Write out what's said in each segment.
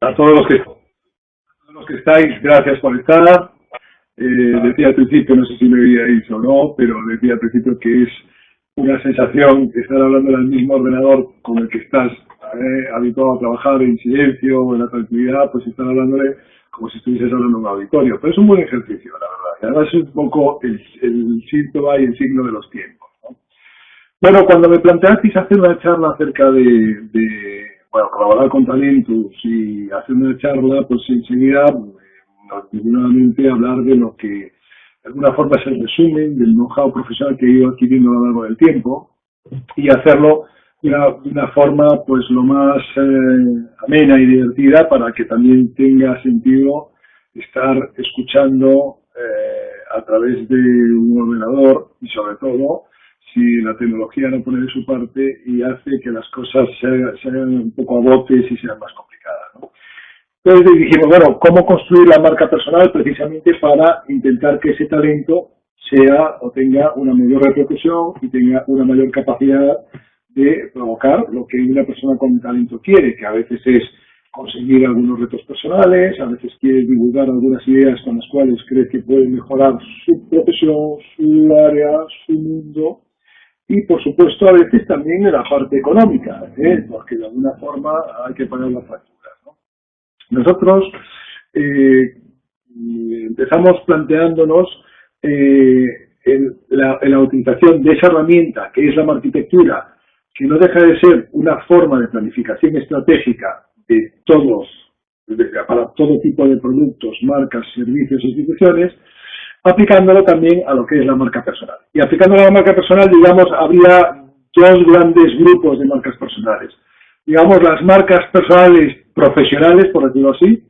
A todos los que estáis, gracias por estar. Decía al principio, no sé si me veíais o no, pero decía al principio que es una sensación estar hablando al mismo ordenador con el que estás habituado a trabajar en silencio, en la tranquilidad, pues estar hablándole como si estuvieses hablando en un auditorio. Pero es un buen ejercicio, la verdad. Y además es un poco el síntoma y el signo de los tiempos, ¿no? Bueno, cuando me planteasteis hacer una charla acerca bueno, colaborar con talentos y hacer una charla, pues enseguida nuevamente hablar de lo que de alguna forma es el resumen del know-how profesional que he ido adquiriendo a lo largo del tiempo y hacerlo de una forma pues lo más amena y divertida para que también tenga sentido estar escuchando a través de un ordenador y sobre todo si la tecnología no pone de su parte y hace que las cosas se hagan un poco a botes y sean más complicadas, ¿no? Entonces dijimos, bueno, ¿cómo construir la marca personal precisamente para intentar que ese talento sea o tenga una mayor repercusión y tenga una mayor capacidad de provocar lo que una persona con talento quiere, que a veces es conseguir algunos retos personales, a veces quiere divulgar algunas ideas con las cuales cree que puede mejorar su profesión, su área, su mundo y por supuesto a veces también en la parte económica, porque de alguna forma hay que pagar las facturas, ¿no? Nosotros empezamos planteándonos la utilización de esa herramienta que es la arquitectura, que no deja de ser una forma de planificación estratégica de todos, para todo tipo de productos, marcas, servicios e instituciones, aplicándolo también a lo que es la marca personal. Y aplicándolo a la marca personal, digamos, habría dos grandes grupos de marcas personales. Digamos, las marcas personales profesionales, por decirlo así,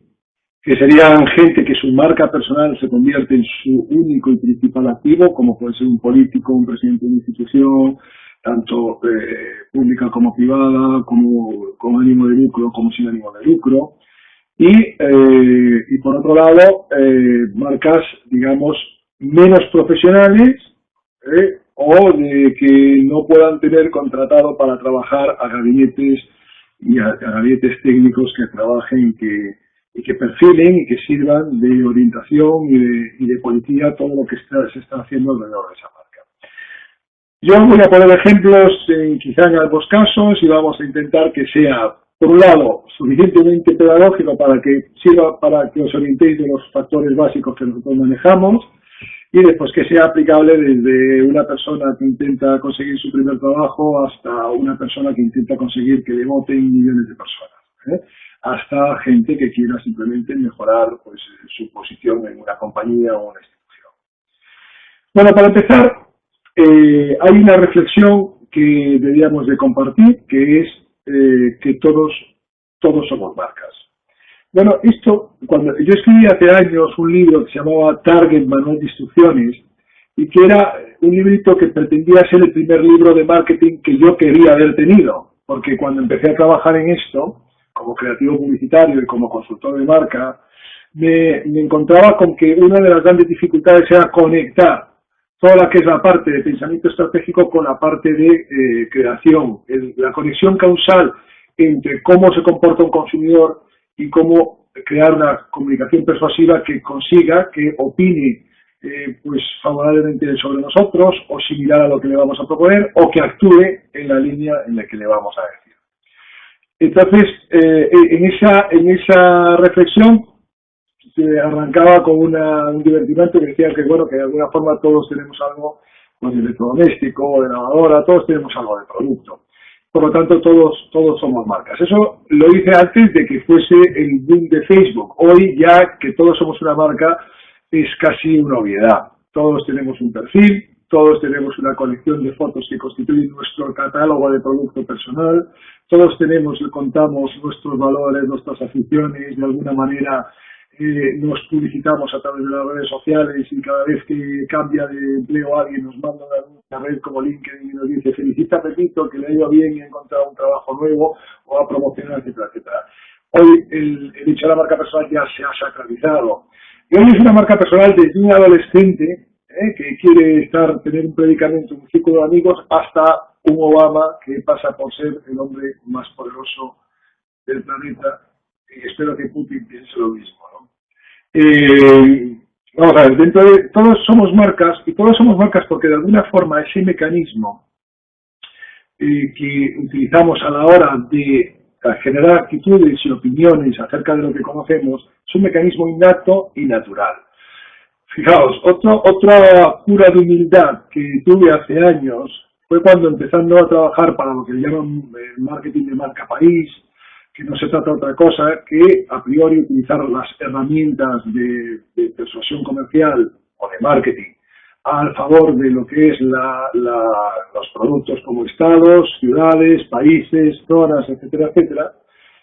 que serían gente que su marca personal se convierte en su único y principal activo, como puede ser un político, un presidente de una institución, tanto pública como privada, como con ánimo de lucro, como sin ánimo de lucro. Y por otro lado, marcas, digamos, menos profesionales o de que no puedan tener contratado para trabajar a gabinetes y a gabinetes técnicos que trabajen y que perfilen y que sirvan de orientación y de policía todo lo que se está haciendo alrededor de esa marca. Yo voy a poner ejemplos quizá en ambos casos y vamos a intentar que sea, por un lado, suficientemente pedagógico para que sirva para que os orientéis de los factores básicos que nosotros manejamos y después que sea aplicable desde una persona que intenta conseguir su primer trabajo hasta una persona que intenta conseguir que le voten millones de personas, hasta gente que quiera simplemente mejorar pues, su posición en una compañía o una institución. Bueno, para empezar, hay una reflexión que deberíamos de compartir, que es que todos somos marcas. Bueno, esto, cuando yo escribí hace años un libro que se llamaba Target Manual de Instrucciones, y que era un librito que pretendía ser el primer libro de marketing que yo quería haber tenido, porque cuando empecé a trabajar en esto, como creativo publicitario y como consultor de marca, me encontraba con que una de las grandes dificultades era conectar toda la que es la parte de pensamiento estratégico con la parte de creación, la conexión causal entre cómo se comporta un consumidor y cómo crear una comunicación persuasiva que consiga que opine pues favorablemente sobre nosotros o similar a lo que le vamos a proponer o que actúe en la línea en la que le vamos a decir. Entonces, en esa reflexión se arrancaba con un divertimento que decía que, bueno, que de alguna forma todos tenemos algo pues, de electrodoméstico, de lavadora, todos tenemos algo de producto. Por lo tanto, todos somos marcas. Eso lo hice antes de que fuese el boom de Facebook. Hoy ya que todos somos una marca es casi una obviedad. Todos tenemos un perfil, todos tenemos una colección de fotos que constituyen nuestro catálogo de producto personal, todos tenemos y contamos nuestros valores, nuestras aficiones, de alguna manera nos publicitamos a través de las redes sociales y cada vez que cambia de empleo alguien nos manda una red como LinkedIn y nos dice felicita a Pepito que le ha ido bien y ha encontrado un trabajo nuevo o ha promocionado, etcétera, etcétera. Hoy el hecho de la marca personal ya se ha sacralizado. Y hoy es una marca personal desde un adolescente que quiere tener un predicamento, un círculo de amigos, hasta un Obama que pasa por ser el hombre más poderoso del planeta y espero que Putin piense lo mismo, ¿no? Vamos a ver, dentro de todos somos marcas, y todos somos marcas porque de alguna forma ese mecanismo que utilizamos a la hora de generar actitudes y opiniones acerca de lo que conocemos es un mecanismo innato y natural. Fijaos, otra cura de humildad que tuve hace años fue cuando, empezando a trabajar para lo que llaman marketing de marca país, que no se trata de otra cosa que a priori utilizar las herramientas de persuasión comercial o de marketing al favor de lo que es los productos como estados, ciudades, países, zonas, etcétera, etcétera.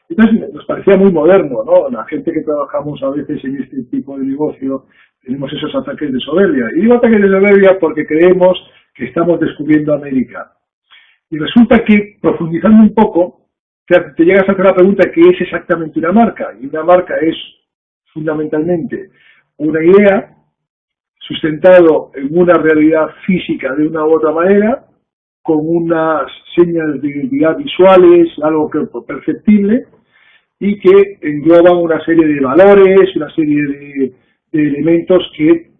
Entonces nos parecía muy moderno, ¿no? La gente que trabajamos a veces en este tipo de negocio tenemos esos ataques de soberbia. Y digo ataques de soberbia porque creemos que estamos descubriendo América. Y resulta que, profundizando un poco, te llegas a hacer la pregunta ¿qué es exactamente una marca? Y una marca es fundamentalmente una idea sustentado en una realidad física de una u otra manera, con unas señas de identidad visuales, algo que perceptible, y que engloban una serie de valores, una serie de elementos que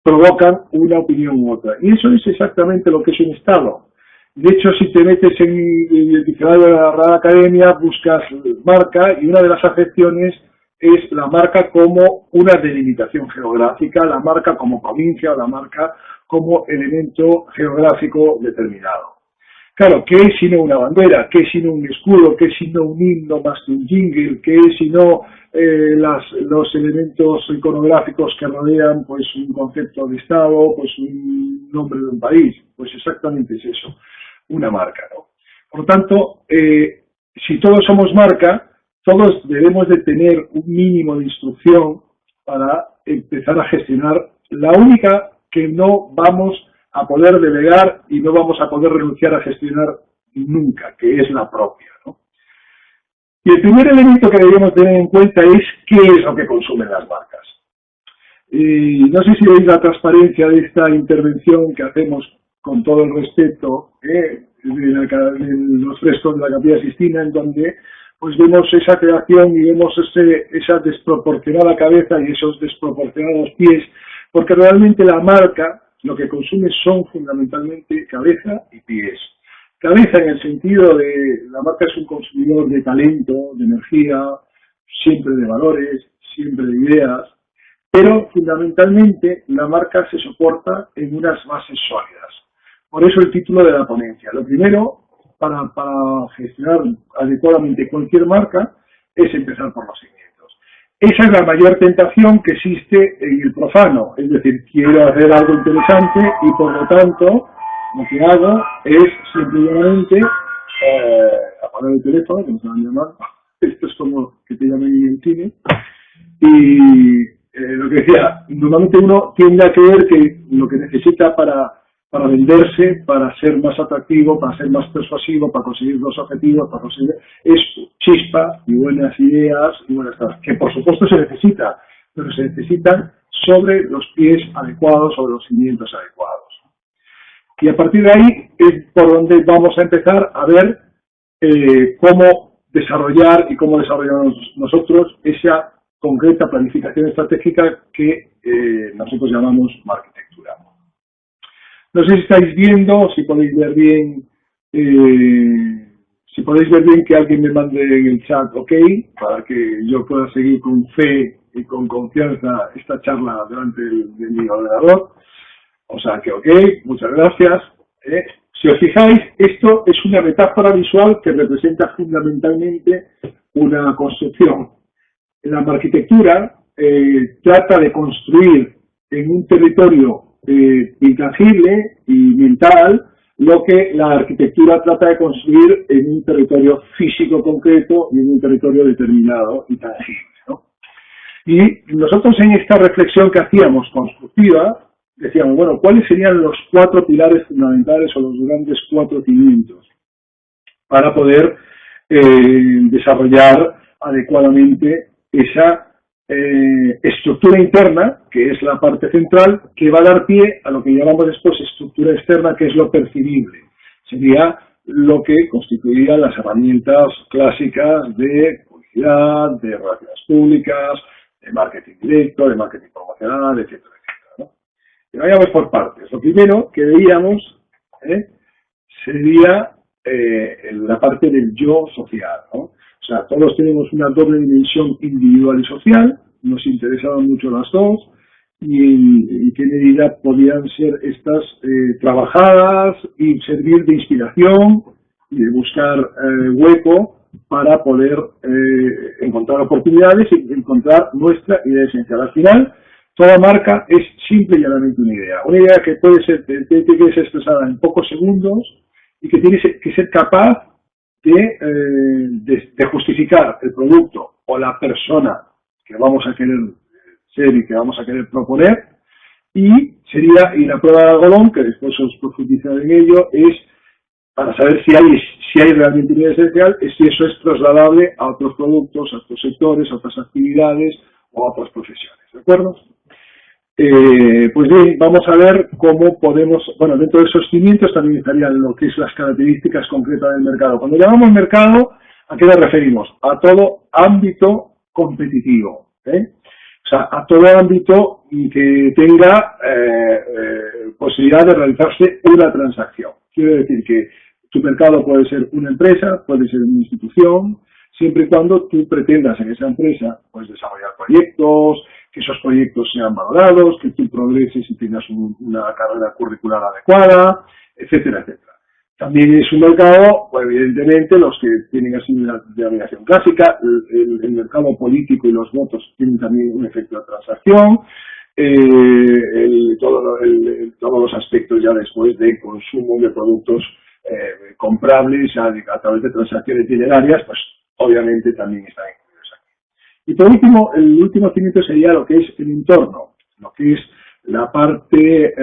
provocan una opinión u otra. Y eso es exactamente lo que es un Estado. De hecho, si te metes en el diccionario de la Real Academia, buscas marca y una de las acepciones es la marca como una delimitación geográfica, la marca como provincia o la marca como elemento geográfico determinado. Claro, ¿qué es sino una bandera? ¿Qué es sino un escudo? ¿Qué es sino un himno más que un jingle? ¿Qué es sino los elementos iconográficos que rodean pues un concepto de Estado, pues un nombre de un país? Pues exactamente es eso, una marca, ¿no? Por lo tanto, si todos somos marca, todos debemos de tener un mínimo de instrucción para empezar a gestionar la única que no vamos a poder delegar y no vamos a poder renunciar a gestionar nunca, que es la propia, ¿no? Y el primer elemento que deberíamos tener en cuenta es qué es lo que consumen las marcas. No sé si veis la transparencia de esta intervención que hacemos con todo el respeto de los frescos de la Capilla Sixtina, en donde pues vemos esa creación y vemos esa desproporcionada cabeza y esos desproporcionados pies, porque realmente la marca lo que consume son fundamentalmente cabeza y pies. Cabeza en el sentido de la marca es un consumidor de talento, de energía, siempre de valores, siempre de ideas, pero fundamentalmente la marca se soporta en unas bases sólidas. Por eso el título de la ponencia. Lo primero, para gestionar adecuadamente cualquier marca, es empezar por los cimientos. Esa es la mayor tentación que existe en el profano, es decir, quiero hacer algo interesante y por lo tanto lo que hago es simplemente apagar el teléfono, que nos van a llamar, esto es como que te llamen en el cine, y lo que decía, normalmente uno tiende a creer que lo que necesita para venderse, para ser más atractivo, para ser más persuasivo, para conseguir los objetivos, para conseguir es chispa y buenas ideas y buenas cosas, que por supuesto se necesita, pero se necesitan sobre los pies adecuados, sobre los cimientos adecuados. Y a partir de ahí es por donde vamos a empezar a ver cómo desarrollar y cómo desarrollamos nosotros esa concreta planificación estratégica que nosotros llamamos arquitectura. No sé si estáis viendo, si podéis ver bien, que alguien me mande en el chat OK, para que yo pueda seguir con fe y con confianza esta charla delante de mi ordenador. O sea que OK, muchas gracias. Si os fijáis, esto es una metáfora visual que representa fundamentalmente una construcción. La arquitectura trata de construir en un territorio intangible y mental lo que la arquitectura trata de construir en un territorio físico concreto y en un territorio determinado y tangible, ¿no? Y nosotros en esta reflexión que hacíamos constructiva decíamos, bueno, ¿cuáles serían los 4 pilares fundamentales o los grandes 4 cimientos para poder desarrollar adecuadamente esa estructura interna, que es la parte central, que va a dar pie a lo que llamamos después estructura externa, que es lo percibible. Sería lo que constituiría las herramientas clásicas de publicidad, de relaciones públicas, de marketing directo, de marketing promocional, etcétera, etcétera, ¿no? Y vayamos por partes. Lo primero que veíamos sería la parte del yo social, ¿no? O sea, todos tenemos una doble dimensión individual y social, nos interesaban mucho las dos, y en qué medida podían ser estas trabajadas y servir de inspiración y de buscar hueco para poder encontrar oportunidades y encontrar nuestra idea esencial. Al final, toda marca es simple y llanamente una idea que puede ser, que ser expresada en pocos segundos y que tiene que ser capaz de justificar el producto o la persona que vamos a querer ser y que vamos a querer proponer, y la prueba de algodón, que después os profundizaré en ello, es para saber si hay realmente una idea esencial, es si eso es trasladable a otros productos, a otros sectores, a otras actividades o a otras profesiones, ¿de acuerdo? Pues bien, vamos a ver cómo podemos, bueno, dentro de esos cimientos también estarían lo que es las características concretas del mercado. Cuando llamamos mercado, ¿a qué nos referimos? A todo ámbito competitivo, o sea, a todo ámbito que tenga posibilidad de realizarse una transacción. Quiero decir que tu mercado puede ser una empresa, puede ser una institución, siempre y cuando tú pretendas en esa empresa pues desarrollar proyectos, que esos proyectos sean valorados, que tú progreses y tengas una carrera curricular adecuada, etcétera, etcétera. También es un mercado, pues, evidentemente, los que tienen así una denominación clásica, el mercado político y los votos tienen también un efecto de transacción, todos los aspectos ya después de consumo de productos comprables a través de transacciones dinerarias, pues obviamente también están incluidos aquí. Y por último, el último cimiento sería lo que es el entorno, lo que es la parte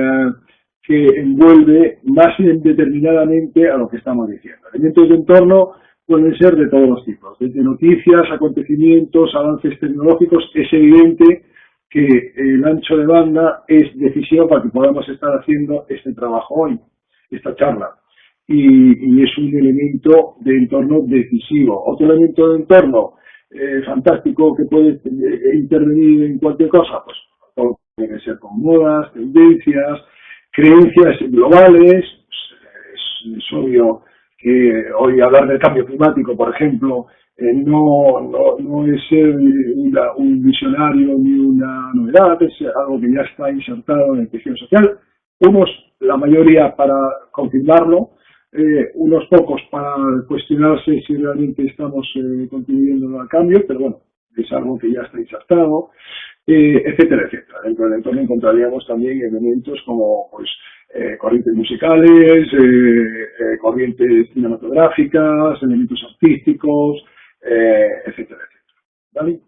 que envuelve más determinadamente a lo que estamos diciendo. Elementos de entorno pueden ser de todos los tipos, desde noticias, acontecimientos, avances tecnológicos. Es evidente que el ancho de banda es decisivo para que podamos estar haciendo este trabajo hoy, esta charla. Y es un elemento de entorno decisivo. Otro elemento de entorno fantástico que puede intervenir en cualquier cosa, pues todo tiene que ser con modas, tendencias, creencias globales. Es obvio que hoy hablar del cambio climático, por ejemplo, no es ser un visionario ni una novedad, es algo que ya está insertado en el tejido social. La mayoría para confirmarlo, unos pocos para cuestionarse si realmente estamos contribuyendo al cambio, pero bueno, es algo que ya está insertado, etcétera, etcétera. Dentro del entorno encontraríamos también elementos como pues corrientes musicales, corrientes cinematográficas, elementos artísticos, etcétera, etcétera. ¿Vale?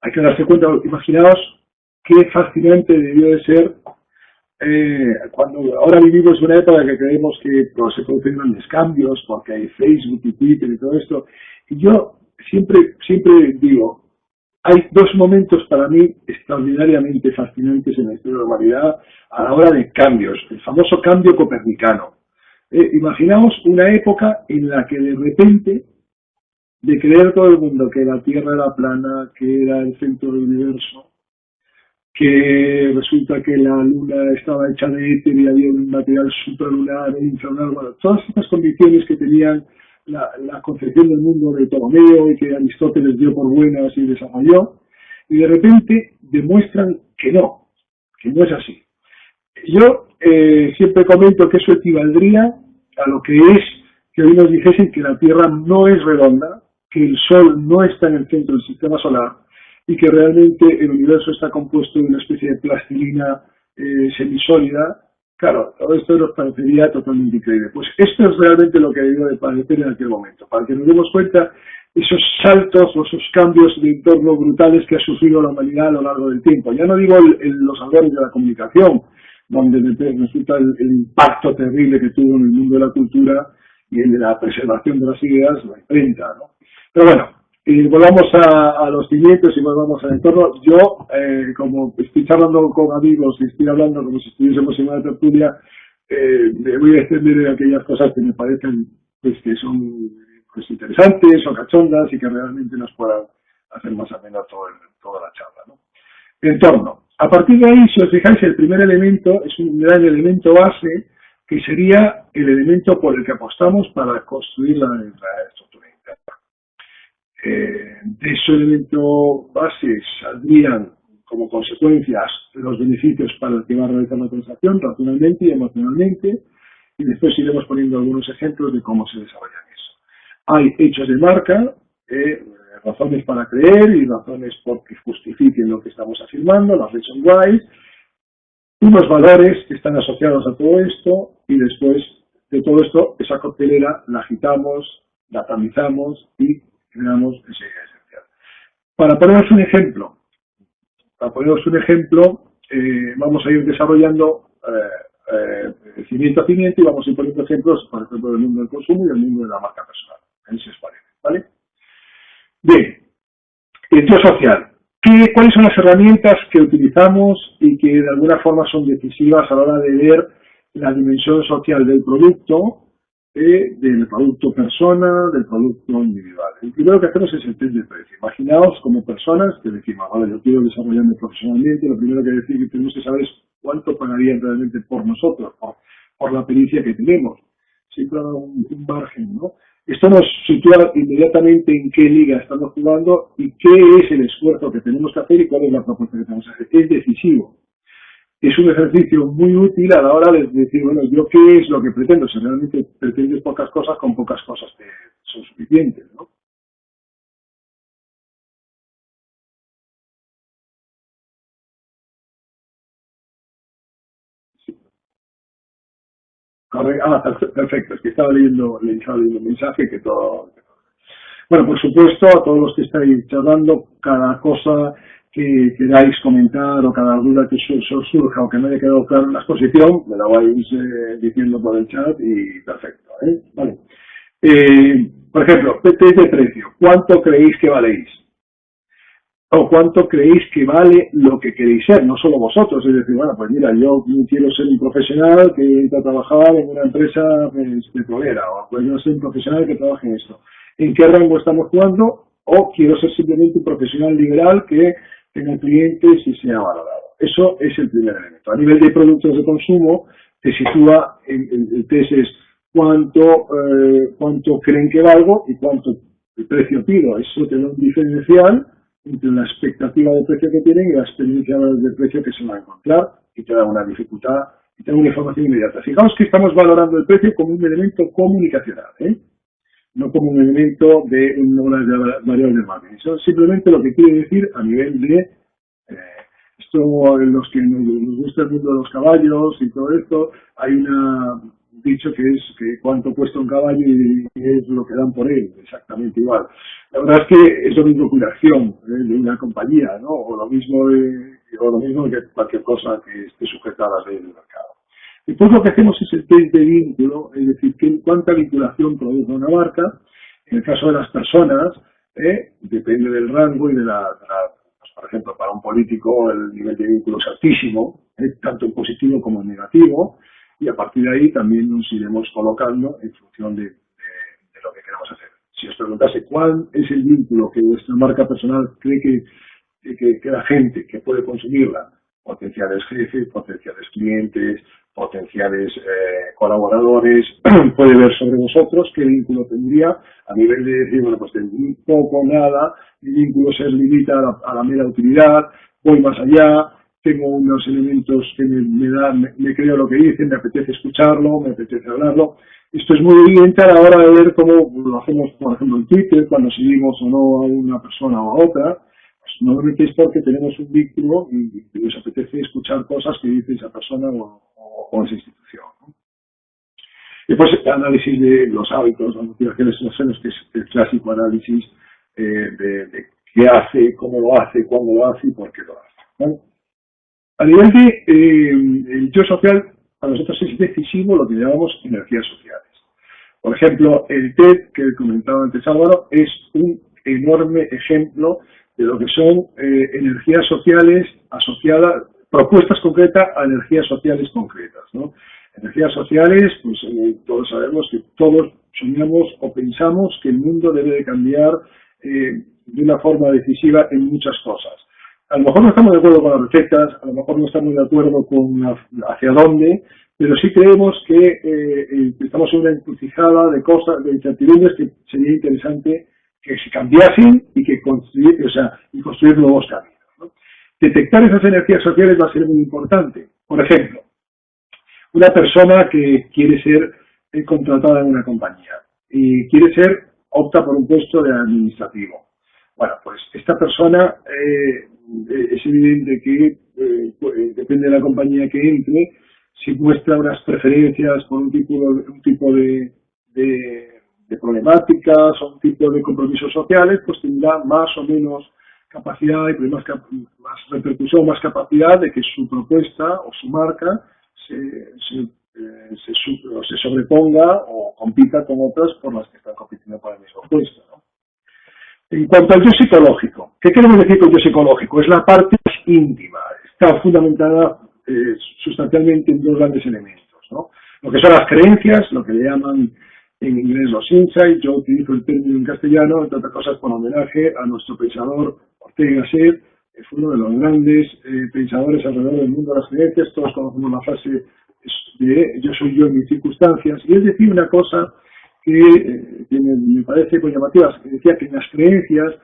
Hay que darse cuenta, imaginaos qué fascinante debió de ser cuando ahora vivimos una época que creemos que se producen grandes cambios porque hay Facebook y Twitter y todo esto, y yo siempre digo, hay dos momentos para mí extraordinariamente fascinantes en la historia de la humanidad a la hora de cambios, el famoso cambio copernicano. Imaginamos una época en la que de repente, de creer todo el mundo que la Tierra era plana, que era el centro del universo, que resulta que la Luna estaba hecha de éter y había un material supralunar e infralunar, bueno, todas estas condiciones que tenían la concepción del mundo de Ptolomeo y que Aristóteles dio por buenas y desarrolló, y de repente demuestran que no es así. Yo siempre comento que eso equivaldría a lo que es que hoy nos dijesen que la Tierra no es redonda, que el Sol no está en el centro del sistema solar y que realmente el universo está compuesto de una especie de plastilina semisólida. Claro, todo esto nos parecería totalmente increíble. Pues esto es realmente lo que debió de parecer en aquel momento, para que nos demos cuenta esos saltos o esos cambios de entorno brutales que ha sufrido la humanidad a lo largo del tiempo. Ya no digo los albores de la comunicación, donde resulta el impacto terrible que tuvo en el mundo de la cultura y el de la preservación de las ideas, la imprenta, ¿no? Pero bueno, volvamos a los cimientos y volvamos al entorno. Yo, como estoy charlando con amigos y estoy hablando como si estuviésemos en una tertulia, me voy a extender en aquellas cosas que me parecen pues, que son pues, interesantes o cachondas y que realmente nos puedan hacer más amena toda la charla, ¿no? Entorno. A partir de ahí, si os fijáis, el primer elemento es un gran elemento base, que sería el elemento por el que apostamos para construir la estructura interna. De ese elemento base saldrían como consecuencias los beneficios para el que va a realizar la transacción, racionalmente y emocionalmente, y después iremos poniendo algunos ejemplos de cómo se desarrollan eso. Hay hechos de marca, razones para creer y razones porque justifiquen lo que estamos afirmando, las reason why, unos valores que están asociados a todo esto, y después de todo esto, esa coctelera la agitamos, la tamizamos y creamos ese idea esencial. Para poneros un ejemplo, vamos a ir desarrollando cimiento a cimiento y vamos a ir poniendo ejemplos, por ejemplo, del mundo del consumo y del mundo de la marca personal. Si os parece, ¿vale? Bien, el yo social. ¿Cuáles son las herramientas que utilizamos y que de alguna forma son decisivas a la hora de ver la dimensión social del producto persona, del producto individual? El primero que hacemos es el test de precio. Imaginaos como personas que decimos, vale, yo quiero desarrollarme profesionalmente, lo primero que tenemos que saber es cuánto pagarían realmente por nosotros, por la pericia que tenemos. Siempre un margen, ¿no? Esto nos sitúa inmediatamente en qué liga estamos jugando y qué es el esfuerzo que tenemos que hacer y cuál es la propuesta que tenemos que hacer. Es decisivo. Es un ejercicio muy útil a la hora de decir, bueno, yo qué es lo que pretendo. Si realmente pretendes pocas cosas, con pocas cosas son suficientes, ¿no? Sí. Perfecto. Es que estaba leyendo el mensaje que todo... Bueno, por supuesto, a todos los que estáis charlando, cada cosa que queráis comentar o cada duda que os surja o que no haya quedado claro en la exposición, me la vais diciendo por el chat y perfecto, ¿eh? Vale. Por ejemplo, test de precio. ¿Cuánto creéis que valéis? O cuánto creéis que vale lo que queréis ser, no solo vosotros. Es decir, bueno, pues mira, yo quiero ser un profesional que entra a trabajar en una empresa petrolera, o pues yo soy un profesional que trabaje en esto. ¿En qué rango estamos jugando? O quiero ser simplemente un profesional liberal que tenga clientes y sea valorado. Eso es el primer elemento. A nivel de productos de consumo, se sitúa el test es cuánto creen que valgo y cuánto el precio pido. Eso te da un diferencial entre la expectativa de precio que tienen y la experiencia de precio que se va a encontrar, y te da una dificultad y te da una información inmediata. Fijaos que estamos valorando el precio como un elemento comunicacional, no como un elemento de una variable de marketing. Eso simplemente lo que quiere decir a nivel de esto, los que nos gusta el mundo de los caballos y todo esto, hay un dicho que es que cuánto cuesta un caballo y es lo que dan por él, exactamente igual. La verdad es que es lo mismo que una acción de una compañía, ¿no? O lo mismo que cualquier cosa que esté sujeta a las leyes del mercado. Después lo que hacemos es el test de vínculo, es decir, cuánta vinculación produce una marca. En el caso de las personas, depende del rango y pues, por ejemplo, para un político el nivel de vínculo es altísimo, tanto en positivo como en negativo, y a partir de ahí también nos iremos colocando en función de lo que queramos hacer. Si os preguntase cuál es el vínculo que vuestra marca personal cree que la gente que puede consumirla, potenciales jefes, potenciales clientes, potenciales colaboradores, puede ver sobre vosotros qué vínculo tendría a nivel de decir, bueno, pues poco, nada, mi vínculo se limita a la mera utilidad, voy más allá, tengo unos elementos que me creo lo que dicen, me apetece escucharlo, me apetece hablarlo. Esto es muy evidente a la hora de ver cómo lo hacemos, por ejemplo, en Twitter, cuando seguimos o no a una persona o a otra. Pues normalmente es porque tenemos un vínculo y nos apetece escuchar cosas que dice esa persona o esa institución, ¿no? Y pues el análisis de los hábitos, las motivaciones, que es el clásico análisis de qué hace, cómo lo hace, cuándo lo hace y por qué lo hace, ¿vale? A nivel de el yo social, para nosotros es decisivo lo que llamamos energías sociales. Por ejemplo, el TED que comentaba antes Álvaro es un enorme ejemplo de lo que son energías sociales asociadas, propuestas concretas a energías sociales concretas, ¿no? Energías sociales, pues todos sabemos que todos soñamos o pensamos que el mundo debe de cambiar de una forma decisiva en muchas cosas. A lo mejor no estamos de acuerdo con las recetas, a lo mejor no estamos de acuerdo con hacia dónde, pero sí creemos que estamos en una encrucijada de cosas, de incertidumbres que sería interesante que se cambiasen y que construir, y construir nuevos caminos, ¿no? Detectar esas energías sociales va a ser muy importante. Por ejemplo, una persona que quiere ser contratada en una compañía y opta por un puesto de administrativo. Bueno, pues esta persona es evidente que depende de la compañía que entre, si muestra unas preferencias por un tipo de problemáticas o un tipo de compromisos sociales, pues tendrá más o menos capacidad y más repercusión, más capacidad de que su propuesta o su marca se sobreponga o compita con otras por las que están compitiendo por el mismo puesto, ¿no? En cuanto al yo psicológico, ¿qué queremos decir con yo psicológico? Es la parte más íntima, está fundamentada sustancialmente en dos grandes elementos, ¿no? Lo que son las creencias, lo que le llaman en inglés los insights, yo utilizo el término en castellano, entre otras cosas por homenaje a nuestro pensador Ortega y Gasset, que fue uno de los grandes pensadores alrededor del mundo de las creencias. Todos conocemos la frase de yo soy yo en mis circunstancias, y es decir una cosa que me parece muy llamativa, que decía que en las creencias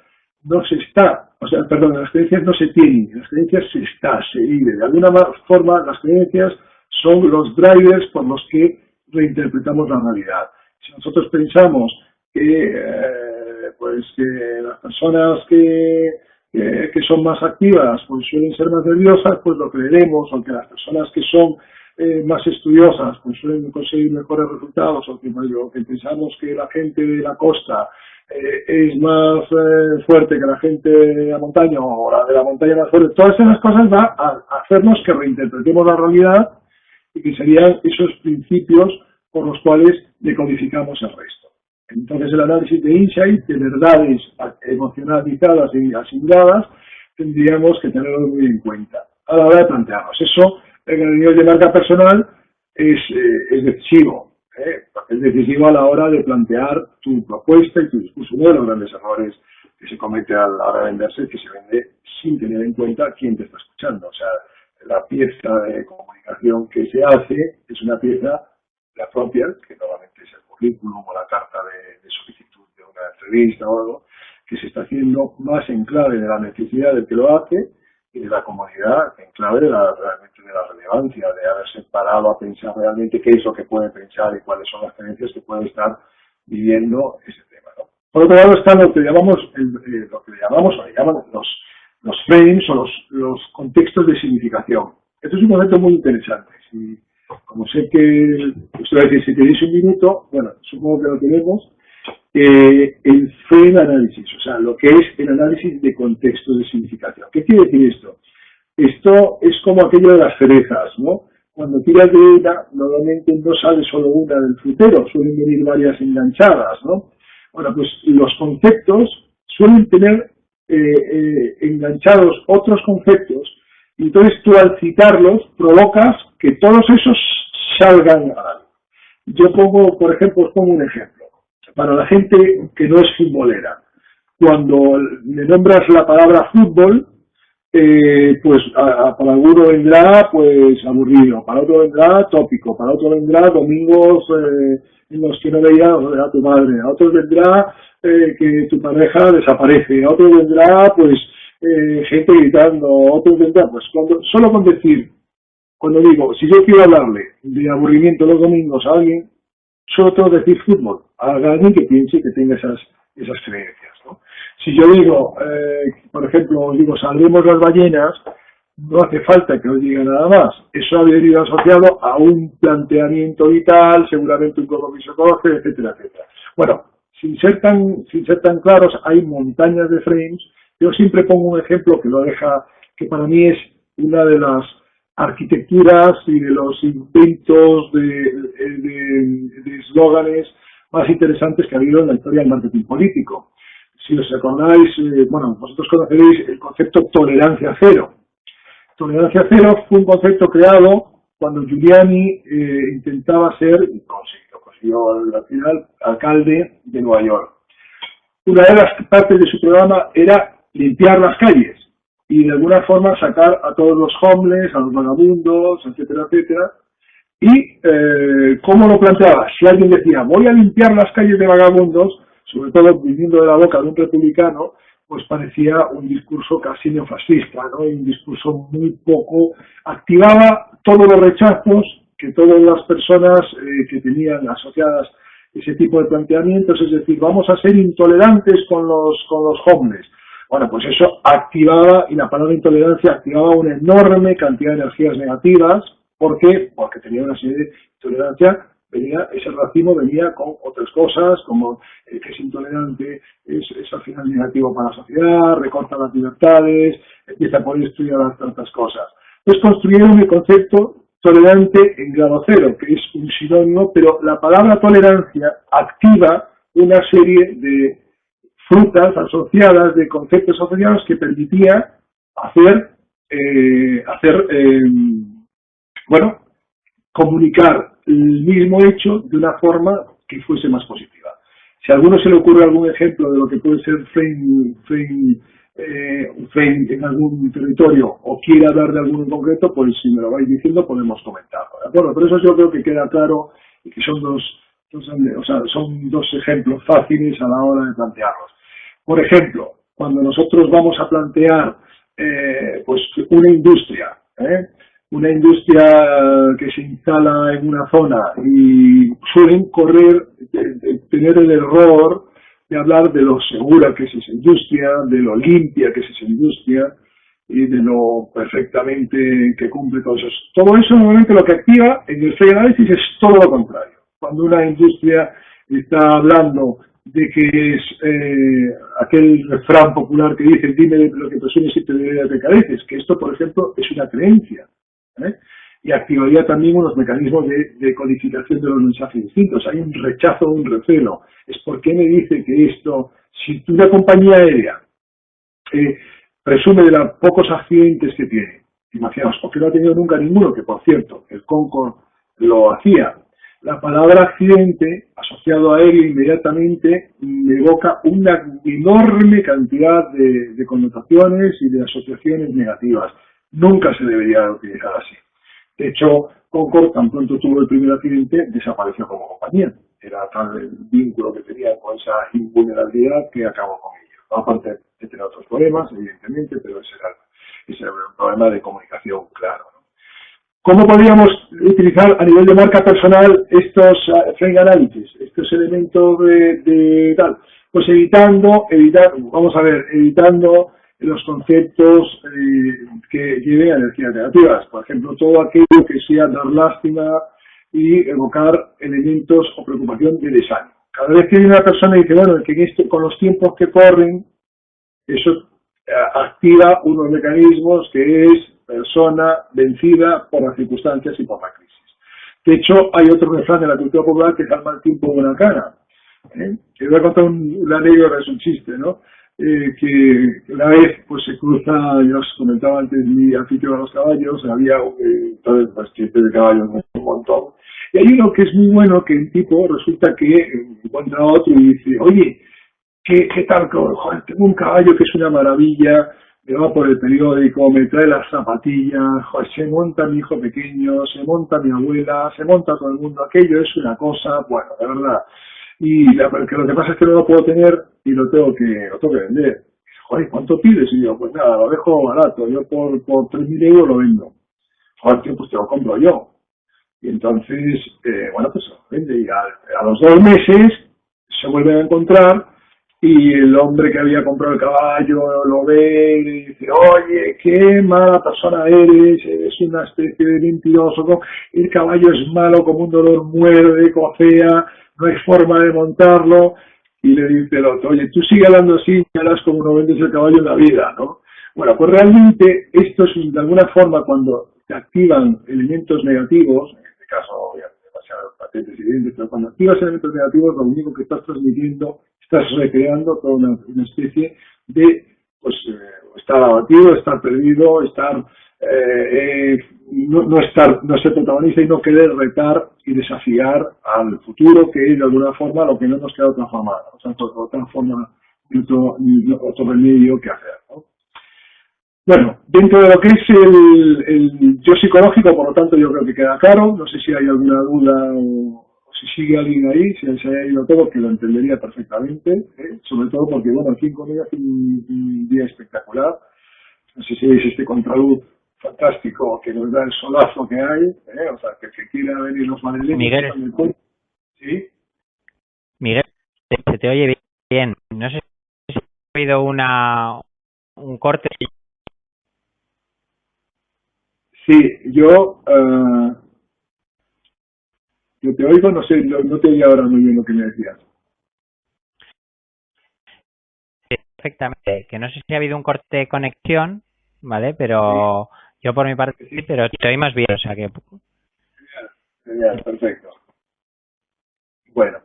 no se está, en las creencias no se tiene, en las creencias se vive. De alguna forma, las creencias son los drivers por los que reinterpretamos la realidad. Si nosotros pensamos que las personas que son más activas pues suelen ser más nerviosas, pues lo creeremos, o que las personas que son más estudiosas pues suelen conseguir mejores resultados, o que pensamos que la gente de la costa es más fuerte que la gente de la montaña, o la de la montaña más fuerte. Todas esas cosas van a hacernos que reinterpretemos la realidad y que serían esos principios por los cuales decodificamos el resto. Entonces el análisis de insight, de verdades emocionalizadas y asimiladas, tendríamos que tenerlo muy en cuenta a la hora de plantearnos. Eso, en el nivel de marca personal, es decisivo. Es decisivo a la hora de plantear tu propuesta y tu discurso. Uno de los grandes errores que se comete a la hora de venderse es que se vende sin tener en cuenta quién te está escuchando. O sea, la pieza de comunicación que se hace es una pieza, la propia, que normalmente es el currículum o la carta de solicitud de una entrevista o algo, que se está haciendo más en clave de la necesidad del que lo hace y de la comodidad, en clave realmente de la relevancia, de haberse parado a pensar realmente qué es lo que puede pensar y cuáles son las creencias que puede estar viviendo ese tema, ¿no? Por otro lado está lo que le llaman los frames o los contextos de significación. Esto es un concepto muy interesante. Como sé que usted va a decir, si tenéis un minuto, bueno, supongo que lo tenemos, el frame análisis, o sea, lo que es el análisis de contexto de significación. ¿Qué quiere decir esto? Esto es como aquello de las cerezas, ¿no? Cuando tiras de una, normalmente no sale solo una del frutero, suelen venir varias enganchadas, ¿no? Bueno, pues los conceptos suelen tener enganchados otros conceptos, y entonces tú al citarlos provocas que todos esos salgan a algo. Yo pongo, por ejemplo, os pongo un ejemplo. Para la gente que no es futbolera, cuando le nombras la palabra fútbol, pues para alguno vendrá pues aburrido, para otro vendrá tópico, para otro vendrá domingos en los que no veías a tu madre, a otros vendrá que tu pareja desaparece, a otros vendrá pues gente gritando, a otros vendrá pues solo con decir, cuando digo, si yo quiero hablarle de aburrimiento los domingos a alguien, solo tengo que decir fútbol, a alguien que piense que tenga esas creencias, ¿no? Si yo digo, por ejemplo, salvemos las ballenas, no hace falta que os diga nada más. Eso habría ido asociado a un planteamiento vital, seguramente un compromiso ecológico, etcétera, etcétera. Bueno, sin ser tan claros, hay montañas de frames. Yo siempre pongo un ejemplo que para mí es una de las arquitecturas y de los inventos de eslóganes más interesantes que ha habido en la historia del marketing político. Si os acordáis, vosotros conoceréis el concepto tolerancia cero. Tolerancia cero fue un concepto creado cuando Giuliani intentaba ser, y consiguió al final, alcalde de Nueva York. Una de las partes de su programa era limpiar las calles y de alguna forma sacar a todos los homeless, a los vagabundos, etcétera, etcétera. Y ¿cómo lo planteaba? Si alguien decía, voy a limpiar las calles de vagabundos, sobre todo viniendo de la boca de un republicano, pues parecía un discurso casi neofascista, ¿no? Y un discurso muy poco, activaba todos los rechazos que todas las personas que tenían asociadas ese tipo de planteamientos, es decir, vamos a ser intolerantes con los homeless. Bueno, pues eso activaba, y la palabra intolerancia activaba una enorme cantidad de energías negativas. ¿Por qué? Porque tenía una serie de intolerancia, ese racismo venía con otras cosas, como el que es intolerante es al final negativo para la sociedad, recorta las libertades, empieza a poner estudiar tantas cosas. Entonces construyeron el concepto tolerante en grado cero, que es un sinónimo, pero la palabra tolerancia activa una serie de frutas asociadas, de conceptos asociados que permitía comunicar el mismo hecho de una forma que fuese más positiva. Si a alguno se le ocurre algún ejemplo de lo que puede ser frame en algún territorio o quiere hablar de alguno en concreto, pues si me lo vais diciendo podemos comentarlo, ¿de acuerdo? Pero eso yo creo que queda claro y que son son dos ejemplos fáciles a la hora de plantearlos. Por ejemplo, cuando nosotros vamos a plantear pues una industria, que se instala en una zona y suelen tener el error de hablar de lo segura que es esa industria, de lo limpia que es esa industria y de lo perfectamente que cumple todo eso. Todo eso normalmente lo que activa en el free análisis es todo lo contrario. Cuando una industria está hablando de que es aquel refrán popular que dice dime lo que presumes y te diré lo que careces, que esto, por ejemplo, es una creencia, y activaría también unos mecanismos de codificación de los mensajes distintos. Hay un rechazo, un recelo. Es por qué me dice que esto, si una compañía aérea presume de los pocos accidentes que tiene, imaginaos, o que no ha tenido nunca ninguno, que por cierto, el Concorde lo hacía, la palabra accidente asociado a aéreo inmediatamente me evoca una enorme cantidad de connotaciones y de asociaciones negativas. Nunca se debería utilizar así. De hecho, Concorde, tan pronto tuvo el primer accidente, desapareció como compañía. Era tal el vínculo que tenía con esa invulnerabilidad que acabó con ello. Aparte de tener otros problemas, evidentemente, pero ese era un problema de comunicación claro, ¿no? ¿Cómo podríamos utilizar a nivel de marca personal estos frame analysis, estos elementos de tal? Pues evitando los conceptos que lleven a energías negativas. Por ejemplo, todo aquello que sea dar lástima y evocar elementos o preocupación de desánimo. Cada vez que viene una persona y dice, bueno, que con los tiempos que corren, eso activa unos mecanismos que es persona vencida por las circunstancias y por la crisis. De hecho, hay otro refrán de la cultura popular que es al mal tiempo buena cara. Que voy a contar una anécdota, es un chiste, ¿no? Que una vez pues se cruza, yo os comentaba antes mi afición a los caballos, había entonces pues chistes de caballos un montón. Y hay uno que es muy bueno, que el tipo resulta que encuentra a otro y dice, oye, ¿qué tal? Joder, tengo un caballo que es una maravilla, me va por el periódico, me trae las zapatillas, joder, se monta mi hijo pequeño, se monta mi abuela, se monta todo el mundo, aquello es una cosa, bueno, de verdad. Y lo que pasa es que no lo puedo tener y lo tengo que vender. Joder, ¿cuánto pides? Y yo, pues nada, lo dejo barato, yo por 3.000 euros lo vendo. Joder, tío, pues te lo compro yo. Y entonces, pues se lo vende y a los 2 meses se vuelven a encontrar y el hombre que había comprado el caballo lo ve y dice, oye, qué mala persona eres una especie de mentiroso, ¿no? El caballo es malo, como un dolor muerde, cojea, no hay forma de montarlo. Y le dice el otro, oye, tú sigue hablando así, y harás como no vendes el caballo en la vida, ¿no? Bueno, pues realmente esto es de alguna forma cuando te activan elementos negativos, en este caso obviamente demasiado patentes y evidentes, pero cuando activas elementos negativos lo único que estás transmitiendo, estás recreando toda una especie de, pues, estar abatido, estar perdido, estar no ser protagonista y no querer retar y desafiar al futuro, que es de alguna forma lo que no nos queda otra forma, o sea, otra forma, otro remedio que hacer, ¿no? Bueno, dentro de lo que es el yo psicológico, por lo tanto, yo creo que queda claro. No sé si hay alguna duda o si sigue alguien ahí, si se haya ido todo, que lo entendería perfectamente, sobre todo porque, bueno, aquí en Comedia hace un día espectacular. No sé si veis este contraluz fantástico que nos da el solazo que hay, o sea, que el que quiera venir los madrileños Miguel, también puede. ¿Sí? Miguel, se te oye bien. No sé si ha habido un corte. Sí, yo te oigo, no sé, no te oí ahora muy bien lo que me decías. Perfectamente, que no sé si ha habido un corte de conexión, ¿vale? Pero yo por mi parte sí, pero te oí más bien, o sea que... Genial, perfecto. Bueno,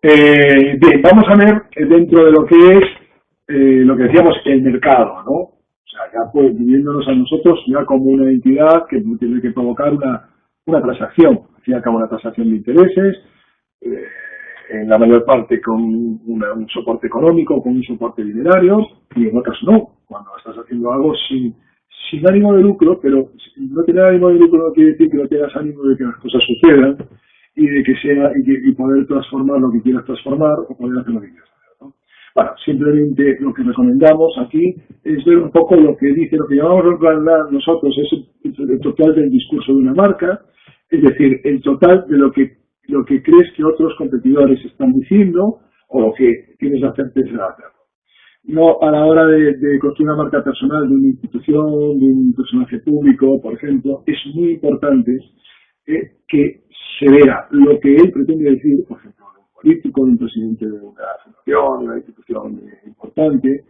bien, vamos a ver dentro de lo que es lo que decíamos el mercado, ¿no? O sea, ya pues viviéndonos a nosotros ya como una entidad que tiene que provocar una transacción, al fin y al cabo una transacción de intereses, eh, en la mayor parte con un soporte económico, con un soporte dinerario, y en otras no, cuando estás haciendo algo sin ánimo de lucro, pero no tener ánimo de lucro no quiere decir que no tengas ánimo de que las cosas sucedan y de que sea y poder transformar lo que quieras transformar o poder hacer lo que quieras hacer, ¿no? Bueno, simplemente lo que recomendamos aquí es ver un poco lo que dice, lo que llamamos en realidad nosotros es el total del discurso de una marca, es decir, el total de lo que crees que otros competidores están diciendo o lo que tienes la certeza de hacerlo. No a la hora de construir una marca personal de una institución, de un personaje público, por ejemplo, es muy importante que se vea lo que él pretende decir, por ejemplo, de un político, de un presidente de una fundación, de una institución importante,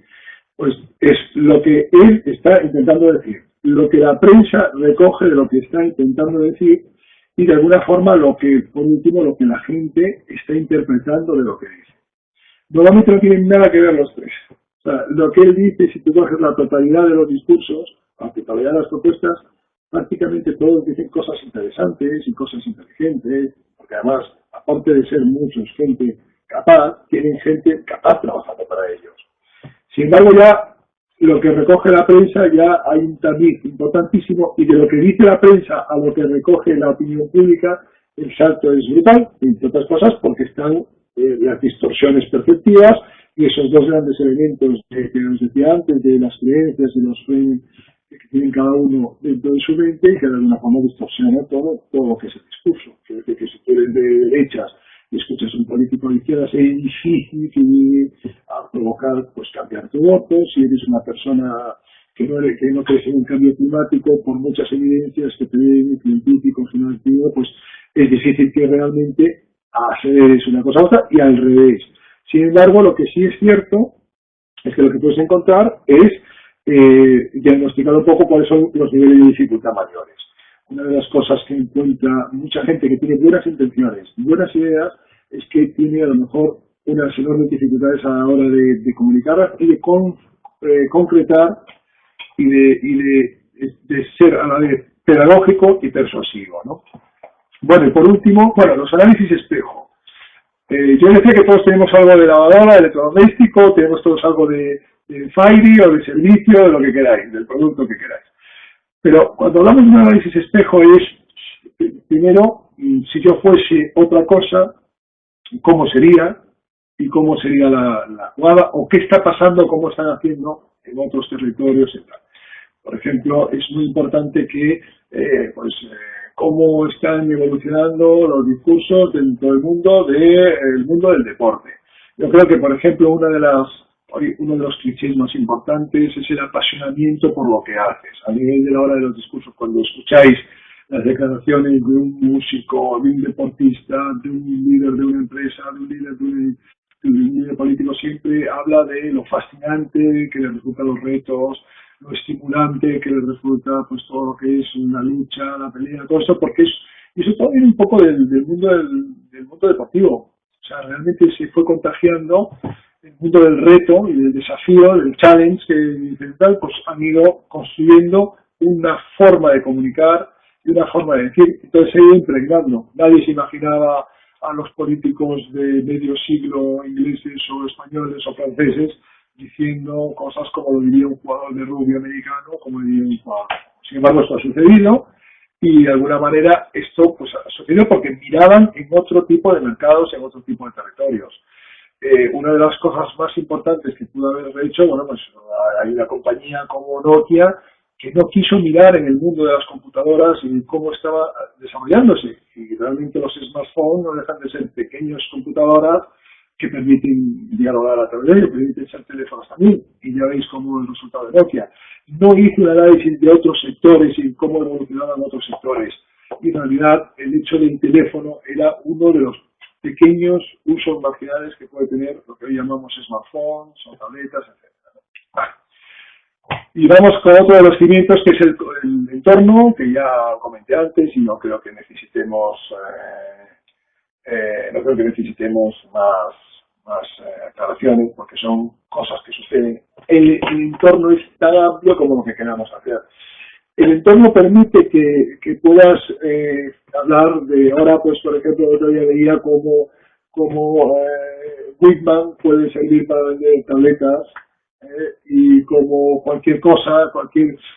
pues es lo que él está intentando decir, lo que la prensa recoge de lo que está intentando decir y de alguna forma lo que, por último, lo que la gente está interpretando de lo que dice. Normalmente no tienen nada que ver los tres. O sea, lo que él dice, si tú coges la totalidad de los discursos, la totalidad de las propuestas, prácticamente todos dicen cosas interesantes y cosas inteligentes, porque además, aparte de ser muchos gente capaz, tienen gente capaz trabajando para ellos. Sin embargo, ya lo que recoge la prensa, ya hay un tamiz importantísimo, y de lo que dice la prensa a lo que recoge la opinión pública, el salto es brutal, entre otras cosas porque están las distorsiones perceptivas y esos dos grandes elementos que os decía antes, de las creencias, de los frames que tienen cada uno dentro de su mente y que de alguna forma distorsiona todo lo que es el discurso. Quiere decir que si tú eres de derechas y escuchas a un político de izquierdas, es difícil que a provocar pues cambiar tu voto. Si eres una persona que no crees en un cambio climático, por muchas evidencias que te den científicos y no activos, pues es difícil que realmente aceleres una cosa a otra y al revés. Sin embargo, lo que sí es cierto es que lo que puedes encontrar es diagnosticar un poco cuáles son los niveles de dificultad mayores. Una de las cosas que encuentra mucha gente que tiene buenas intenciones, buenas ideas, es que tiene a lo mejor unas enormes dificultades a la hora de comunicarlas y de concretar y de ser a la vez pedagógico y persuasivo, ¿no? Bueno, y por último, los análisis espejo. Yo decía que todos tenemos algo de lavadora, de electrodoméstico, tenemos todos algo de Fairy o de servicio, de lo que queráis, del producto que queráis. Pero cuando hablamos de un análisis espejo es, primero, si yo fuese otra cosa, cómo sería y cómo sería la jugada o qué está pasando, cómo están haciendo en otros territorios y tal. Por ejemplo, es muy importante que cómo están evolucionando los discursos dentro del mundo del deporte. Yo creo que, por ejemplo, uno de los clichés más importantes es el apasionamiento por lo que haces. A nivel de la hora de los discursos, cuando escucháis las declaraciones de un músico, de un deportista, de un líder de una empresa, de un líder político, siempre habla de lo fascinante que le resultan los retos, lo estimulante que le resulta pues todo lo que es una lucha, la pelea, todo eso, porque eso todo viene un poco del mundo deportivo. O sea, realmente se fue contagiando el mundo del reto y del desafío, del challenge que tal, pues han ido construyendo una forma de comunicar y una forma de decir. Entonces se ha ido impregnando. Nadie se imaginaba a los políticos de medio siglo ingleses o españoles o franceses diciendo cosas como lo diría un jugador de rugby americano, como diría un jugador. Sin embargo, esto ha sucedido y de alguna manera esto pues ha sucedido porque miraban en otro tipo de mercados, en otro tipo de territorios. Una de las cosas más importantes que pudo haber hecho, bueno, pues hay una compañía como Nokia que no quiso mirar en el mundo de las computadoras y cómo estaba desarrollándose. Y realmente los smartphones no dejan de ser pequeñas computadoras que permiten dialogar a través de ellos, permiten ser teléfonos también. Y ya veis cómo el resultado de Nokia. No hizo un análisis de otros sectores y cómo evolucionaban otros sectores. Y en realidad el hecho del teléfono era uno de los pequeños usos marginales que puede tener lo que hoy llamamos smartphones o tabletas, etc. Vale. Y vamos con otro de los cimientos, que es el entorno, que ya comenté antes, y no creo que necesitemos más aclaraciones, porque son cosas que suceden. El entorno es tan amplio como lo que queramos hacer. El entorno permite que puedas hablar de, ahora pues por ejemplo, el otro día veía como Whitman puede servir para vender tabletas, y como cualquier cosa,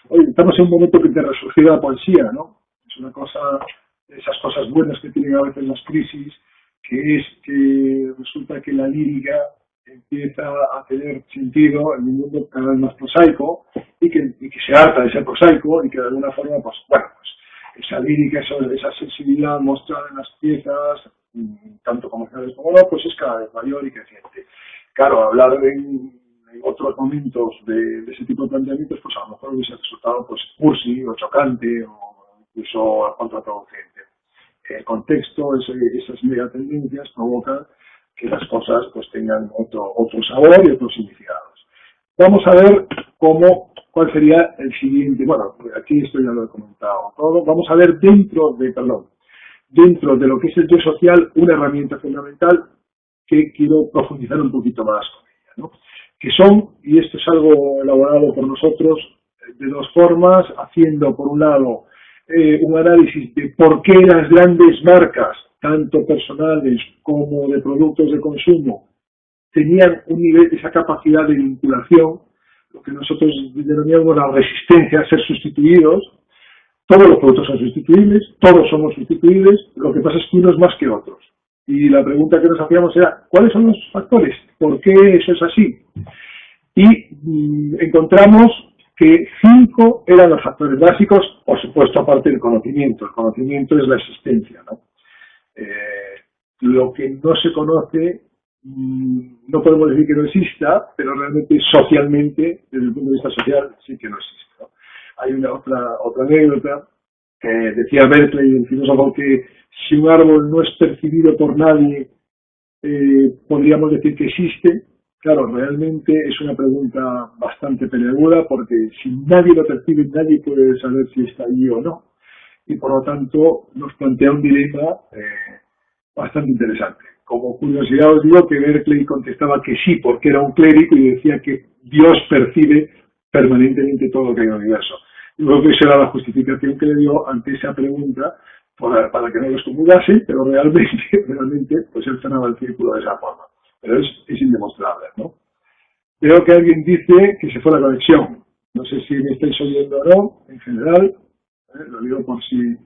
oye, estamos en un momento que te resurge la poesía, ¿no? Es una cosa, esas cosas buenas que tienen a veces las crisis, que es que resulta que la lírica empieza a tener sentido en un mundo cada vez más prosaico y que se harta de ser prosaico y que de alguna forma, pues bueno, pues esa lírica, esa sensibilidad mostrada en las piezas, tanto comerciales como no, pues es cada vez mayor y creciente. Claro, hablar en otros momentos de ese tipo de planteamientos, pues a lo mejor hubiese resultado pues cursi o chocante o incluso contraproducente. El contexto, esas megatendencias provocan que las cosas pues tengan otro sabor y otros significados. Vamos a ver cuál sería el siguiente. Bueno, aquí esto ya lo he comentado todo. Vamos a ver dentro de lo que es el yo social, una herramienta fundamental que quiero profundizar un poquito más con ella, ¿no? Que son, y esto es algo elaborado por nosotros de dos formas, haciendo por un lado un análisis de por qué las grandes marcas, tanto personales como de productos de consumo, tenían un nivel, esa capacidad de vinculación, lo que nosotros denominamos la resistencia a ser sustituidos. Todos los productos son sustituibles, todos somos sustituibles, lo que pasa es que unos más que otros. Y la pregunta que nos hacíamos era, ¿cuáles son los factores? ¿Por qué eso es así? Y encontramos que 5 eran los factores básicos, por supuesto, aparte del conocimiento. El conocimiento es la existencia, ¿no? Lo que no se conoce, no podemos decir que no exista, pero realmente socialmente, desde el punto de vista social, sí que no existe, ¿no? Hay otra anécdota que decía Berkeley, el filósofo, que si un árbol no es percibido por nadie, podríamos decir que existe. Claro, realmente es una pregunta bastante peliaguda, porque si nadie lo percibe, nadie puede saber si está allí o no. Y por lo tanto nos plantea un dilema bastante interesante. Como curiosidad os digo que Berkeley contestaba que sí, porque era un clérigo y decía que Dios percibe permanentemente todo lo que hay en el universo. Y creo que esa era la justificación que le dio ante esa pregunta para que no lo excomulgase, pero realmente pues él cerraba el círculo de esa forma. Pero es indemostrable, ¿no? Veo que alguien dice que se fue la conexión. No sé si me estáis oyendo o no, en general. Lo digo por si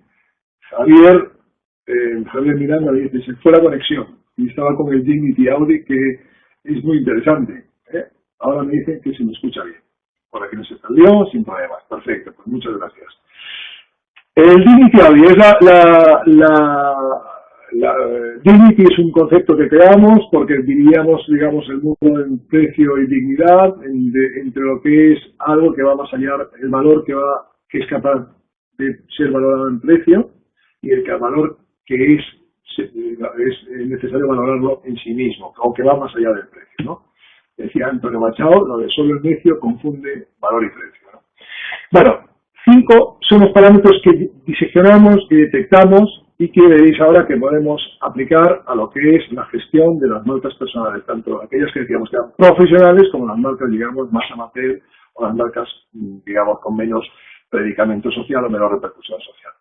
Javier Miranda dice, se fue la conexión. Y estaba con el Dignity Audi, que es muy interesante. Ahora me dicen que se me escucha bien. Por aquí no se perdió, sin problemas. Perfecto, pues muchas gracias. El Dignity Audi es Dignity es un concepto que creamos porque dividíamos, digamos, el mundo en precio y dignidad, entre lo que es algo que va más allá, el valor que es capaz de ser valorado en precio y el valor que es necesario valorarlo en sí mismo, o que va más allá del precio, ¿no? Decía Antonio Machado, lo de solo el necio confunde valor y precio, ¿no? Bueno, 5 son los parámetros que diseccionamos y detectamos y que veréis ahora que podemos aplicar a lo que es la gestión de las marcas personales, tanto aquellas que decíamos que eran profesionales como las marcas, digamos, más amateur o las marcas, digamos, con menos predicamento social o menor repercusión social.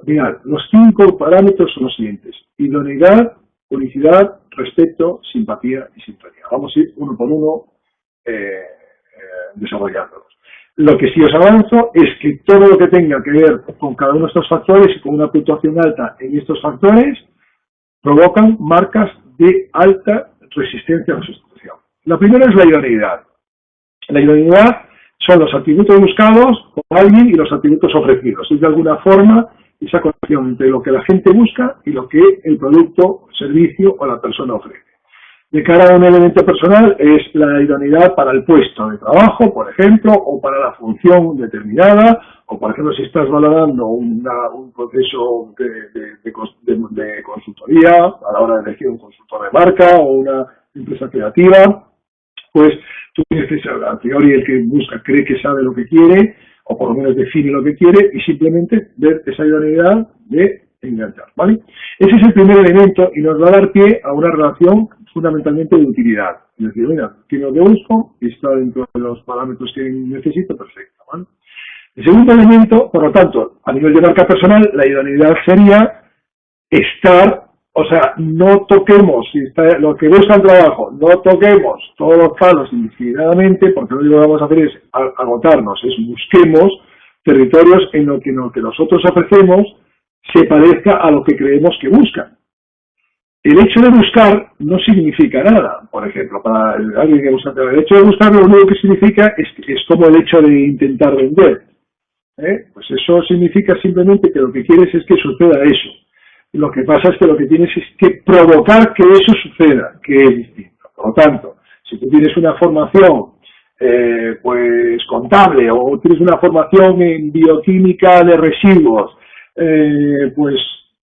Mirad, los 5 parámetros son los siguientes: idoneidad, unicidad, respeto, simpatía y sintonía. Vamos a ir uno por uno desarrollándolos. Lo que sí os avanzo es que todo lo que tenga que ver con cada uno de estos factores y con una puntuación alta en estos factores provocan marcas de alta resistencia a la sustitución. La primera es la idoneidad. La idoneidad son los atributos buscados por alguien y los atributos ofrecidos. Es de alguna forma esa conexión entre lo que la gente busca y lo que el producto, servicio o la persona ofrece. De cara a un elemento personal es la idoneidad para el puesto de trabajo, por ejemplo, o para la función determinada, o por ejemplo si estás valorando un proceso de consultoría a la hora de elegir un consultor de marca o una empresa creativa, pues tú tienes que saber, a priori el que busca cree que sabe lo que quiere, o por lo menos define lo que quiere, y simplemente ver esa idoneidad de enganchar, ¿vale? Ese es el primer elemento y nos va a dar pie a una relación fundamentalmente de utilidad. Es decir, mira, tiene lo que busco y está dentro de los parámetros que necesito, perfecto, ¿vale? El segundo elemento, por lo tanto, a nivel de marca personal, la idoneidad sería estar, o sea, no toquemos, si está lo que busca el trabajo, no toquemos todos los palos indiscriminadamente, porque lo que vamos a hacer es agotarnos, es busquemos territorios en lo que nosotros ofrecemos se parezca a lo que creemos que buscan. El hecho de buscar no significa nada, por ejemplo, para alguien que busca, el hecho de buscar lo único que significa es como el hecho de intentar vender. Pues eso significa simplemente que lo que quieres es que suceda eso. Lo que pasa es que lo que tienes es que provocar que eso suceda, que es distinto. Por lo tanto, si tú tienes una formación pues contable o tienes una formación en bioquímica de residuos, pues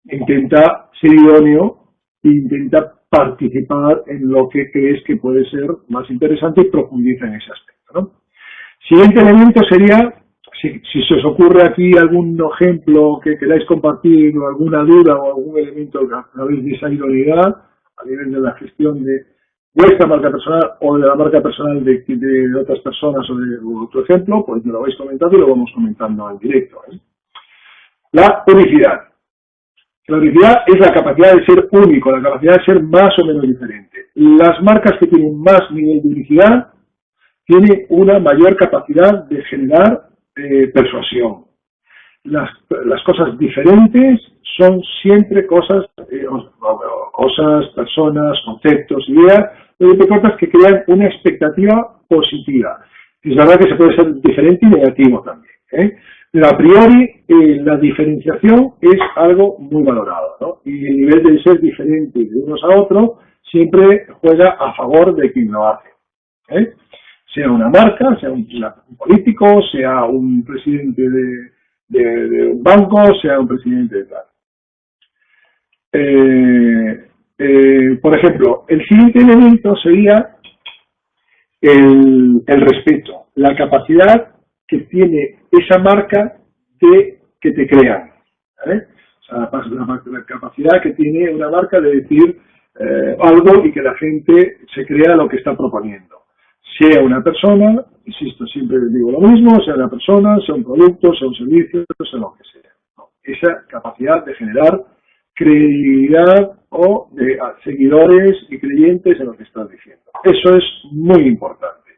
intenta ser idóneo e intenta participar en lo que crees que puede ser más interesante y profundiza en ese aspecto, ¿no? Siguiente elemento sería, si se os ocurre aquí algún ejemplo que queráis compartir o alguna duda o algún elemento a través de esa idoneidad a nivel de la gestión de vuestra marca personal o de la marca personal de otras personas o de otro ejemplo, pues me lo vais comentando y lo vamos comentando en directo, ¿eh? La unicidad. La unicidad es la capacidad de ser único, la capacidad de ser más o menos diferente. Las marcas que tienen más nivel de unicidad tienen una mayor capacidad de generar persuasión. Las cosas diferentes son siempre cosas, personas, conceptos, ideas, que crean una expectativa positiva. Es verdad que se puede ser diferente y negativo también, ¿eh? Pero a priori la diferenciación es algo muy valorado, ¿no? Y el nivel de ser diferente de unos a otros siempre juega a favor de quien lo hace, ¿eh? Sea una marca, sea un político, sea un presidente de un banco, sea un presidente de tal. Por ejemplo, el siguiente elemento sería el respeto, la capacidad que tiene esa marca de que te crean, ¿vale? O sea, la capacidad que tiene una marca de decir algo y que la gente se crea lo que está proponiendo. Sea una persona, insisto, siempre digo lo mismo, sea una persona, sea un producto, sea un servicio, sea lo que sea, ¿no? Esa capacidad de generar credibilidad o de seguidores y creyentes en lo que estás diciendo. Eso es muy importante.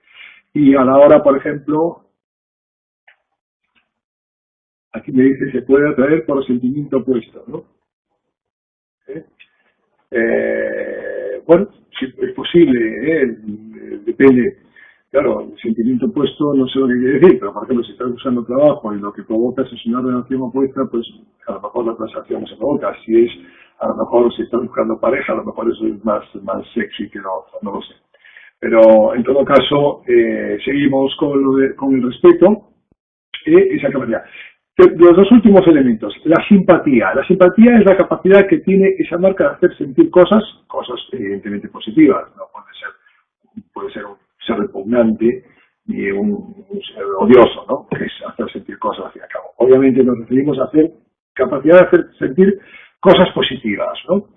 Y a la hora, por ejemplo, aquí me dice se puede atraer por sentimiento opuesto, ¿no? Bueno, sí, es posible, depende. Claro, el sentimiento opuesto no sé lo que quiere decir, pero por ejemplo, si estás buscando trabajo y lo que provocas es una relación opuesta, pues a lo mejor la transacción no se provoca. Si es, a lo mejor si estás buscando pareja, a lo mejor eso es más sexy que lo otro, no lo sé. Pero en todo caso, seguimos con el respeto y esa capacidad. Los dos últimos elementos, la simpatía. La simpatía es la capacidad que tiene esa marca de hacer sentir cosas evidentemente positivas. No puede ser ser repugnante ni un ser odioso, ¿no? Es hacer sentir cosas al fin y al cabo. Obviamente nos referimos a hacer capacidad de hacer sentir cosas positivas, ¿no?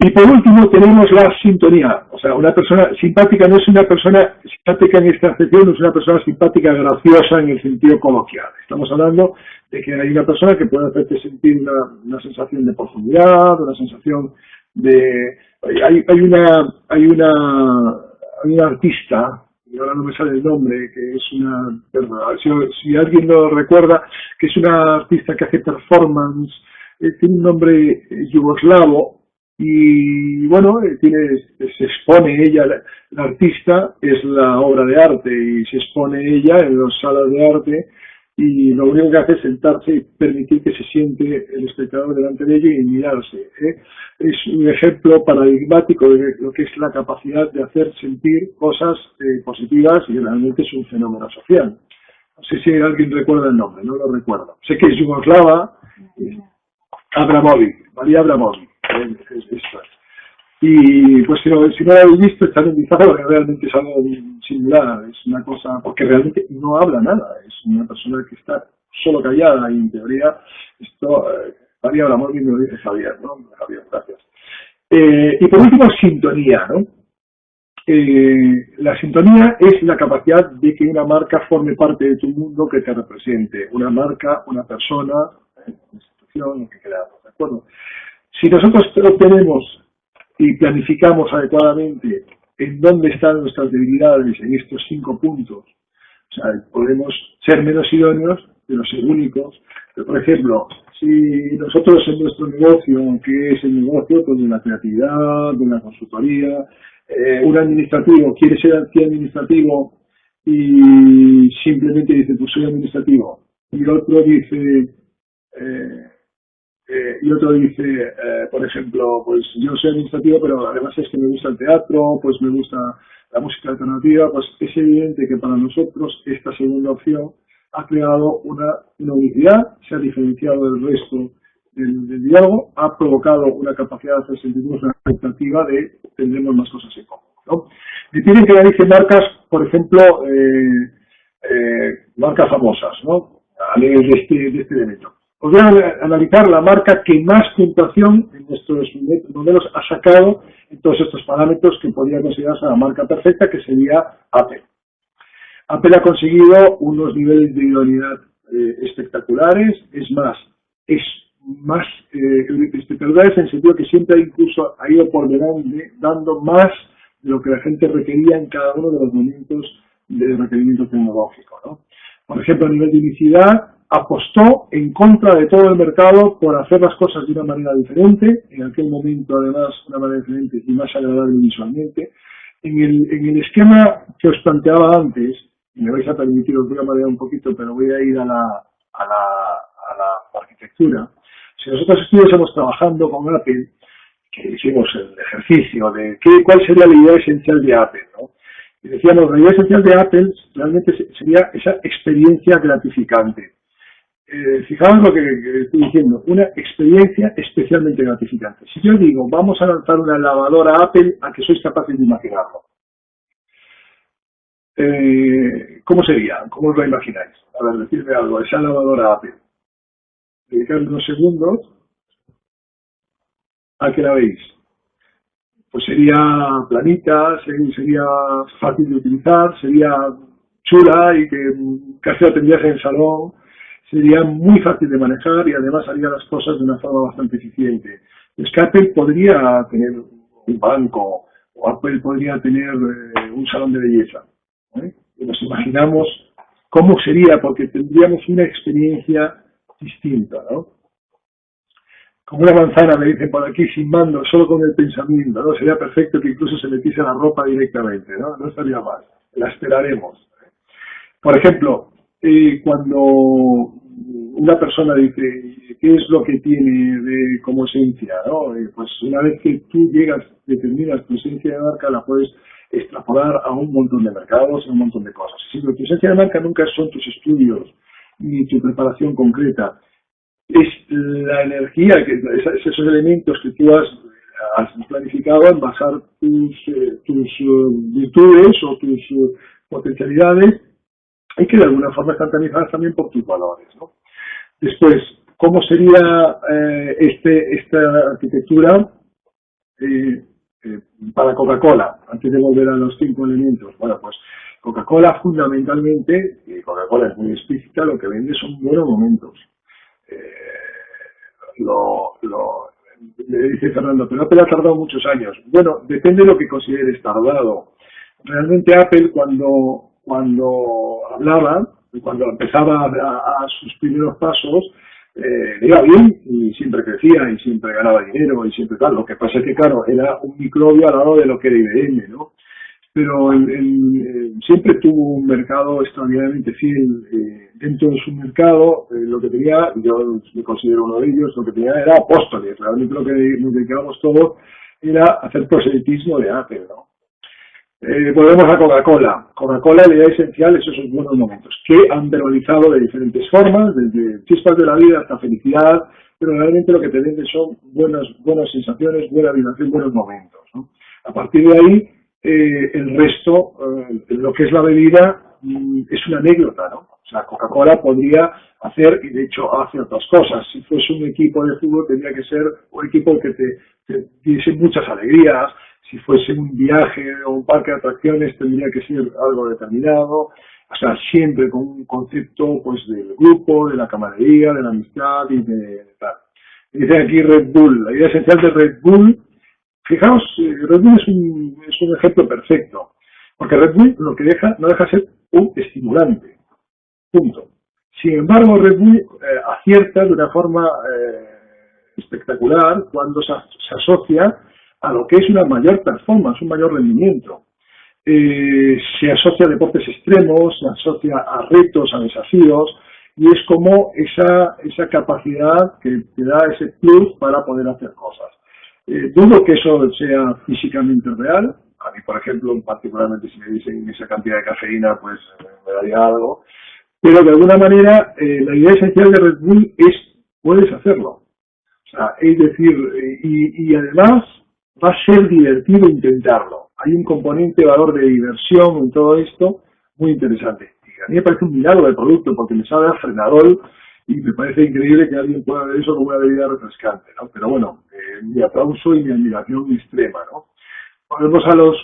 Y por último tenemos la sintonía. O sea, una persona simpática no es una persona simpática en esta acepción, no es una persona simpática graciosa en el sentido coloquial. Estamos hablando de que hay una persona que puede hacerte sentir una sensación de profundidad, una sensación de... Hay una artista, y ahora no me sale el nombre, que es una... Si alguien lo recuerda, que es una artista que hace performance, tiene un nombre yugoslavo, y bueno, se expone ella, la artista es la obra de arte y se expone ella en las salas de arte y lo único que hace es sentarse y permitir que se siente el espectador delante de ella y mirarse. Es un ejemplo paradigmático de lo que es la capacidad de hacer sentir cosas positivas y realmente es un fenómeno social. No sé si alguien recuerda el nombre, no lo recuerdo. Sé que es yugoslava, Abramovic, María Abramovic. Y pues si no lo habéis visto, echad un vistazo porque realmente es algo singular, es una cosa, porque realmente no habla nada, es una persona que está solo callada y en teoría esto, María Abramovic me lo dice Javier, ¿no? Javier, gracias. Y por último, sintonía, ¿no? La sintonía es la capacidad de que una marca forme parte de tu mundo que te represente, una marca, una persona, una institución, lo que queramos, ¿de acuerdo? Si nosotros obtenemos y planificamos adecuadamente en dónde están nuestras debilidades en estos 5 puntos, o sea, podemos ser menos idóneos, pero ser únicos. Pero, por ejemplo, si nosotros en nuestro negocio, que es el negocio pues, de la creatividad, de la consultoría, un administrativo quiere ser administrativo y simplemente dice, pues soy administrativo, y el otro dice... por ejemplo, pues yo soy administrativo, pero además es que me gusta el teatro, pues me gusta la música alternativa, pues es evidente que para nosotros esta segunda opción ha creado una unicidad, se ha diferenciado del resto del diálogo, ha provocado una capacidad de hacer sentirnos una expectativa de tendremos más cosas en común, ¿no? Me piden que analice marcas, por ejemplo, marcas famosas, ¿no? A nivel de este elemento. Os voy a analizar la marca que más puntuación en nuestros modelos ha sacado en todos estos parámetros que podría considerarse la marca perfecta, que sería Apple. Apple ha conseguido unos niveles de idoneidad espectaculares, es más espectaculares en el sentido que siempre incluso ha ido por delante dando más de lo que la gente requería en cada uno de los momentos de requerimiento tecnológico, ¿no? Por ejemplo, a nivel de unicidad, apostó en contra de todo el mercado por hacer las cosas de una manera diferente, en aquel momento además una manera diferente y más agradable visualmente. En el esquema que os planteaba antes, y me vais a permitir, os voy a marear un poquito, pero voy a ir a la arquitectura. Si nosotros estuviésemos trabajando con Apple, que hicimos el ejercicio de cuál sería la idea esencial de Apple, ¿no? Y decíamos, la idea esencial de Apple realmente sería esa experiencia gratificante. Fijaos lo que estoy diciendo, una experiencia especialmente gratificante. Si yo digo, vamos a lanzar una lavadora Apple, ¿a que sois capaces de imaginarlo? ¿Cómo sería? ¿Cómo os lo imagináis? A ver, decidme algo, esa lavadora Apple. Dedicad unos segundos a que la veis. Pues sería planita, sería fácil de utilizar, sería chula y que casi la tendrías en el salón. Sería muy fácil de manejar y además haría las cosas de una forma bastante eficiente. Es que Apple podría tener un banco o Apple podría tener un salón de belleza. Y nos imaginamos cómo sería, porque tendríamos una experiencia distinta, ¿no? Como una manzana, me dicen por aquí, sin mando, solo con el pensamiento, ¿no? Sería perfecto que incluso se metiese la ropa directamente, ¿no? No estaría mal. La esperaremos. Por ejemplo, cuando una persona dice qué es lo que tiene como esencia, ¿no? Pues una vez que tú determinas tu esencia de marca, la puedes extrapolar a un montón de mercados, a un montón de cosas. Si tu esencia de marca nunca son tus estudios ni tu preparación concreta, es la energía, esos elementos que tú has planificado en basar tus virtudes o tus potencialidades y que de alguna forma están organizadas también por tus valores, ¿no? Después, ¿cómo sería esta arquitectura? para Coca-Cola, antes de volver a los 5 elementos. Bueno, pues Coca-Cola fundamentalmente, y Coca-Cola es muy explícita, lo que vende son buenos momentos. Le dice Fernando, pero Apple ha tardado muchos años. Bueno, depende de lo que consideres tardado. Realmente Apple cuando hablaba, cuando empezaba a sus primeros pasos, le iba bien y siempre crecía y siempre ganaba dinero y siempre tal. Lo que pasa es que, claro, era un microbio al lado de lo que era IBM, ¿no? Pero siempre tuvo un mercado extraordinariamente fiel. Dentro de su mercado, lo que tenía, yo me considero uno de ellos, lo que tenía era apóstoles. Realmente lo que nos dedicábamos todos era hacer proselitismo de Apple, ¿no? Volvemos a Coca-Cola. Coca-Cola, la idea esencial es esos buenos momentos, que han verbalizado de diferentes formas, desde chispas de la vida hasta felicidad, pero realmente lo que te venden son buenas sensaciones, buena vibración, buenos momentos, ¿no? A partir de ahí, el resto, lo que es la bebida, es una anécdota, ¿no? O sea, Coca-Cola podría hacer, y de hecho hace otras cosas. Si fuese un equipo de fútbol, tendría que ser un equipo que te diese muchas alegrías. Si fuese un viaje o un parque de atracciones, tendría que ser algo determinado. O sea, siempre con un concepto, pues, del grupo, de la camaradería, de la amistad y de tal. Dice aquí Red Bull. La idea esencial de Red Bull, fijaos, Red Bull es un ejemplo perfecto. Porque Red Bull lo que no deja de ser un estimulante. Punto. Sin embargo, Red Bull acierta de una forma espectacular cuando se asocia a lo que es una mayor performance, un mayor rendimiento. Se asocia a deportes extremos, se asocia a retos, a desafíos, y es como esa capacidad que te da ese plus para poder hacer cosas. Dudo que eso sea físicamente real. A mí, por ejemplo, particularmente si me dicen esa cantidad de cafeína, pues me daría algo. Pero de alguna manera, la idea esencial de Red Bull es, puedes hacerlo. O sea, es decir, y además va a ser divertido intentarlo. Hay un componente de valor de diversión en todo esto muy interesante. Y a mí me parece un milagro de producto porque me sabe a frenador y me parece increíble que alguien pueda ver eso como una bebida refrescante, ¿no? Pero bueno, mi aplauso y mi admiración extrema, ¿no? Volvemos a los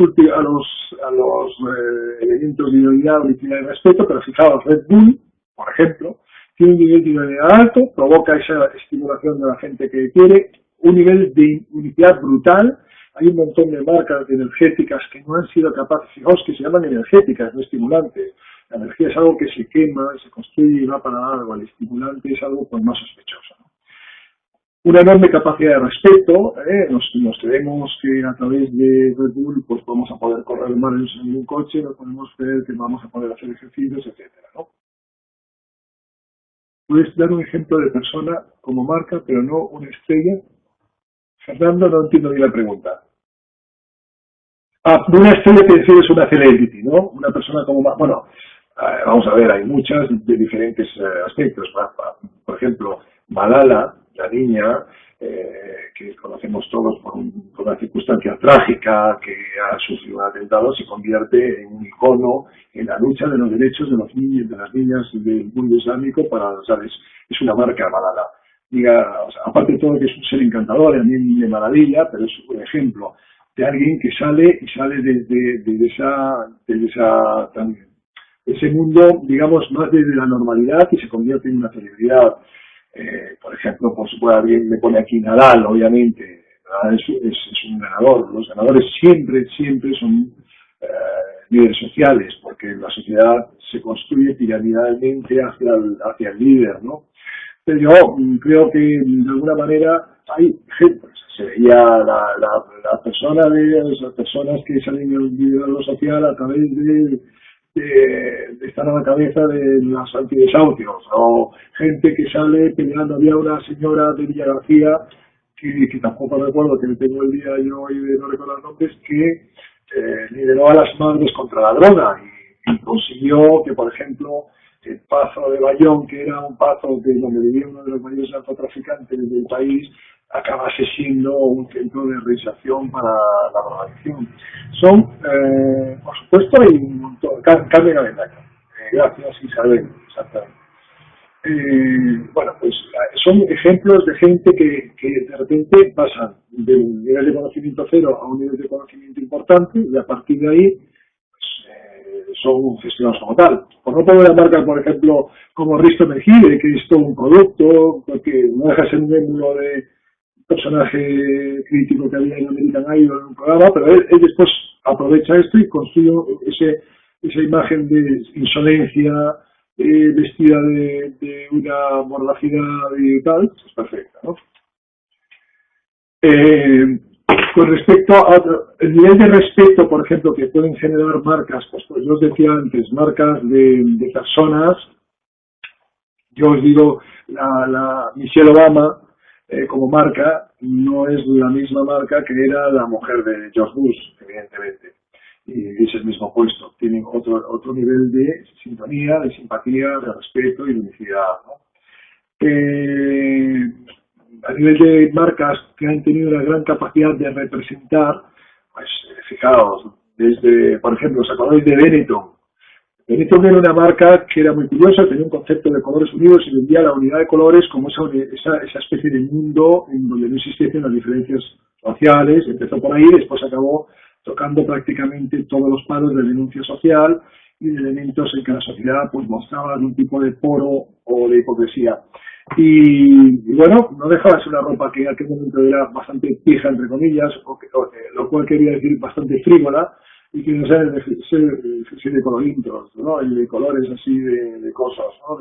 elementos de idoneidad o de respeto, pero fijaos, Red Bull, por ejemplo, tiene un nivel de idoneidad alto, provoca esa estimulación de la gente que quiere, un nivel de unicidad brutal. Hay un montón de marcas energéticas que no han sido capaces, fijaos que se llaman energéticas, no estimulantes. La energía es algo que se quema, se construye y va para algo, el estimulante es algo pues más sospechoso, ¿no? Una enorme capacidad de respeto, nos creemos que a través de Red Bull pues vamos a poder correr más en un coche, nos podemos creer que vamos a poder hacer ejercicios, etcétera, ¿no? Puedes dar un ejemplo de persona como marca, pero no una estrella. Fernando, no entiendo bien la pregunta. Una estrella te refieres a una celebrity, ¿no? Una persona como... Bueno, vamos a ver, hay muchas de diferentes aspectos. Por ejemplo, Malala, la niña, que conocemos todos por una circunstancia trágica, que ha sufrido un atentado, se convierte en un icono en la lucha de los derechos de los niños, de las niñas del mundo islámico para, ¿sabes? Es una marca Malala. O sea, aparte de todo que es un ser encantador, a mí me maravilla, pero es un ejemplo de alguien que sale desde ese mundo, digamos, más desde la normalidad y se convierte en una celebridad. Por ejemplo, pues alguien me pone aquí Nadal, obviamente. Nadal es un ganador. Los ganadores siempre son líderes sociales, porque la sociedad se construye piramidalmente hacia el líder, ¿no? Pero yo creo que de alguna manera hay ejemplos. Se veía las personas que salen en el liderazgo social a través de estar a la cabeza de los antidesahucios, o gente que sale peleando. Había una señora de Villa García, que tampoco recuerdo, que tengo el día yo hoy de no recordar nombres, que lideró a las madres contra la droga y consiguió que, por ejemplo, el Pazo de Bayón, que era un pazo donde vivía uno de los mayores narcotraficantes del país, acabase siendo un centro de reinserción para la drogadicción. Por supuesto, hay un montón. Carmen Avendaño. Gracias, Isabel. Exactamente. Bueno, pues son ejemplos de gente que de repente pasan de un nivel de conocimiento cero a un nivel de conocimiento importante y a partir de ahí son gestionados como tal. Por no poner la marca, por ejemplo, como Risto Mejide, que es todo un producto, porque no deja de ser un émulo de personaje crítico que había en American Idol en un programa, pero él después aprovecha esto y construye esa imagen de insolencia, vestida de una mordacidad y tal, es perfecta, ¿no? Con respecto al nivel de respeto, por ejemplo, que pueden generar marcas, pues yo os decía antes, marcas de personas, yo os digo, la Michelle Obama como marca no es la misma marca que era la mujer de George Bush, evidentemente. Y es el mismo puesto. Tienen otro nivel de sintonía, de simpatía, de respeto y de unicidad, ¿no? A nivel de marcas que han tenido una gran capacidad de representar, pues fijaos, desde, por ejemplo, ¿os acordáis de Benetton? Benetton era una marca que era muy curiosa, tenía un concepto de colores unidos y vendía la unidad de colores como esa especie de mundo en donde no existiesen las diferencias sociales. Empezó por ahí, después acabó tocando prácticamente todos los palos de denuncia social y de elementos en que la sociedad pues mostraba algún tipo de poro o de hipocresía. Y bueno, no dejaba de ser una ropa que en aquel momento era bastante pija, entre comillas, lo cual quería decir bastante frívola, y que no sé, de coloritos, ¿no? Y de colores así de cosas, ¿no?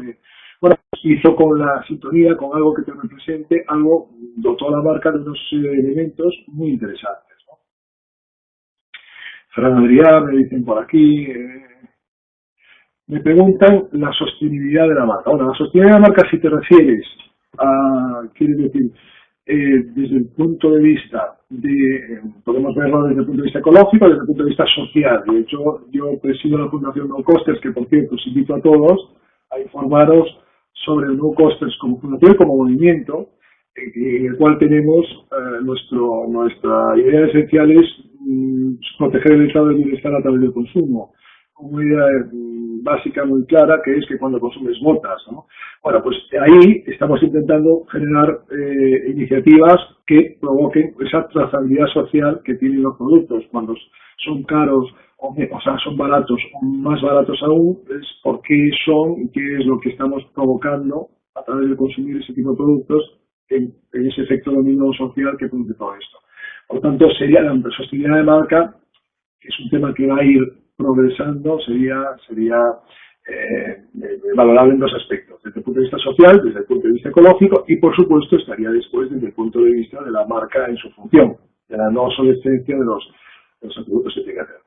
Bueno, hizo con la sintonía, con algo que te represente, algo, dotó a la marca de unos elementos muy interesantes, ¿no? Fran Adrià, me dicen por aquí, me preguntan la sostenibilidad de la marca. Bueno, la sostenibilidad de la marca, si te refieres a, quiere decir, desde el punto de vista podemos verlo desde el punto de vista ecológico, desde el punto de vista social. De hecho, yo presido la Fundación No Costers, que por cierto os invito a todos a informaros sobre el No Costers como fundación, como movimiento, en el cual tenemos nuestra idea esencial es proteger el estado de bienestar a través del consumo. Una idea básica muy clara, que es que cuando consumes botas, ¿no? Bueno, pues ahí estamos intentando generar iniciativas que provoquen esa trazabilidad social que tienen los productos. Cuando son caros, o sea, son baratos o más baratos aún, es por qué son y qué es lo que estamos provocando a través de consumir ese tipo de productos en ese efecto dominó social que produce todo esto. Por tanto, sería la sostenibilidad de marca, que es un tema que va a ir progresando, sería valorable en dos aspectos, desde el punto de vista social, desde el punto de vista ecológico y por supuesto estaría después desde el punto de vista de la marca en su función, de la no obsolescencia de los atributos que tiene que hacer.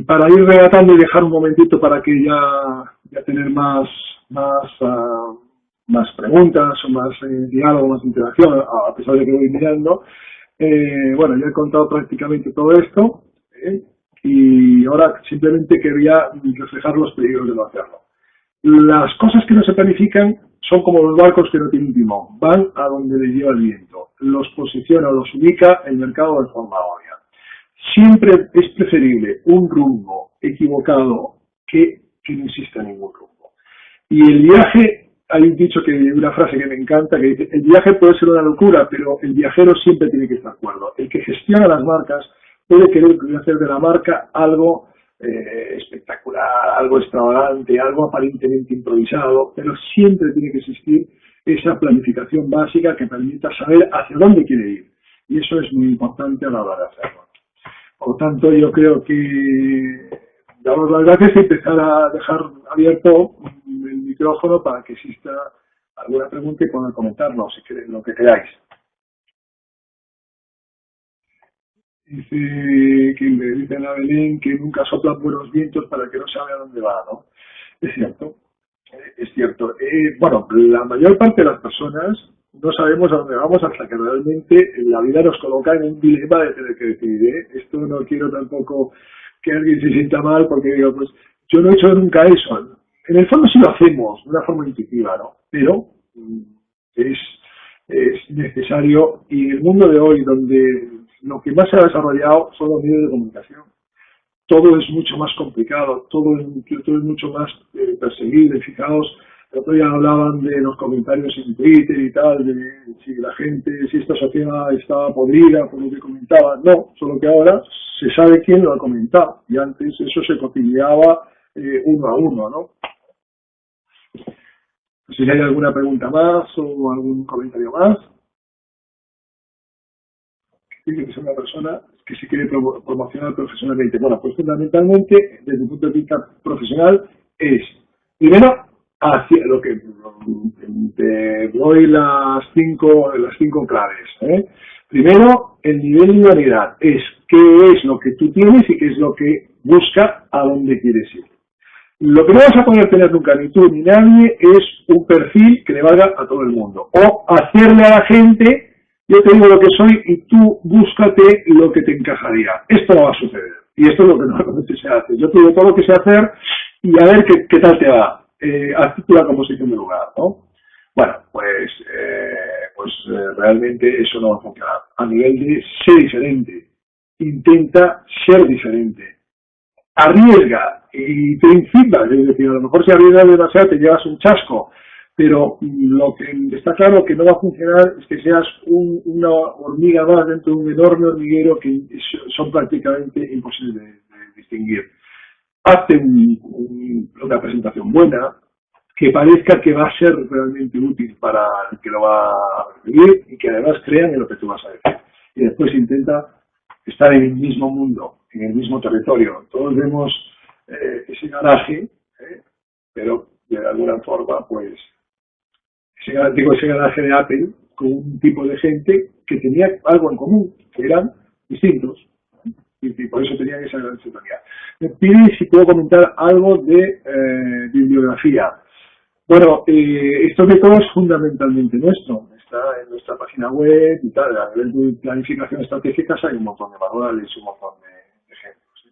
Para ir relatando y dejar un momentito para que ya tener más preguntas o más diálogo, más interacción, a pesar de que voy mirando. Bueno, ya he contado prácticamente todo esto y ahora simplemente quería reflejar los peligros de no hacerlo. Las cosas que no se planifican son como los barcos que no tienen timón, van a donde les lleva el viento, los posiciona o los ubica el mercado de forma obvia. Siempre es preferible un rumbo equivocado que no exista ningún rumbo. Y el viaje, hay un dicho, una frase que me encanta, que dice, el viaje puede ser una locura, pero el viajero siempre tiene que estar cuerdo. El que gestiona las marcas puede querer hacer de la marca algo espectacular, algo extravagante, algo aparentemente improvisado, pero siempre tiene que existir esa planificación básica que permita saber hacia dónde quiere ir. Y eso es muy importante a la hora de hacerlo. Por lo tanto, yo creo que damos las gracias y empezar a dejar abierto el micrófono para que exista alguna pregunta y puedan comentarlo, si queréis, lo que queráis. Dice la Belén que nunca soplan buenos vientos para que no sabe a dónde va, ¿no? Es cierto, es cierto. Bueno, la mayor parte de las personas no sabemos a dónde vamos hasta que realmente la vida nos coloca en un dilema de tener que decidir, ¿eh? Esto no quiero tampoco que alguien se sienta mal porque digo, pues yo no he hecho nunca eso. En el fondo sí lo hacemos, de una forma intuitiva, ¿no? Pero es necesario, y en el mundo de hoy, donde lo que más se ha desarrollado son los medios de comunicación. todo es mucho más complicado, todo es mucho más perseguible. Fijaos, el otro día hablaban de los comentarios en Twitter y tal, de si la gente, si esta sociedad estaba podrida, por lo que comentaban. No, solo que ahora se sabe quién lo ha comentado, y antes eso se cotilleaba uno a uno, ¿no? Si hay alguna pregunta más o algún comentario más. Tiene que ser una persona que se quiere promocionar profesionalmente. Bueno, pues fundamentalmente, desde el punto de vista profesional, es, primero, hacia lo que te doy las cinco claves. Primero, el nivel de humanidad es qué es lo que tú tienes y qué es lo que busca a dónde quieres ir. Lo que no vas a poder tener nunca, ni tú ni nadie, es un perfil que le valga a todo el mundo. O hacerle a la gente, yo te digo lo que soy y tú búscate lo que te encajaría. Esto no va a suceder. Y esto es lo que normalmente se hace. Yo te digo todo lo que sé hacer y a ver qué tal te va. Haz tu la composición de lugar, ¿no? Bueno, pues realmente eso no va a funcionar. A nivel de ser diferente. Intenta ser diferente. Arriesga y ten feedback, es decir, a lo mejor si arriesgas demasiado te llevas un chasco, pero lo que está claro que no va a funcionar es que seas una hormiga más dentro de un enorme hormiguero que son prácticamente imposibles de distinguir. Hazte una presentación buena, que parezca que va a ser realmente útil para el que lo va a recibir y que además crean en lo que tú vas a decir. Y después intenta estar en el mismo mundo, en el mismo territorio. Todos vemos ese garaje, pero de alguna forma, pues, ese garaje de Apple con un tipo de gente que tenía algo en común, que eran distintos, y por eso tenían esa gran sintonía. Me pide si puedo comentar algo de bibliografía. Bueno, este método es fundamentalmente nuestro. Está en nuestra página web y tal. A nivel de planificación estratégica hay un montón de manuales, un montón de ejemplos.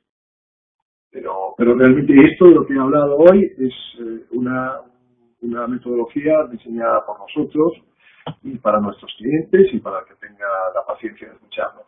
Pero realmente esto de lo que he hablado hoy es una metodología diseñada por nosotros y para nuestros clientes y para el que tenga la paciencia de escucharnos.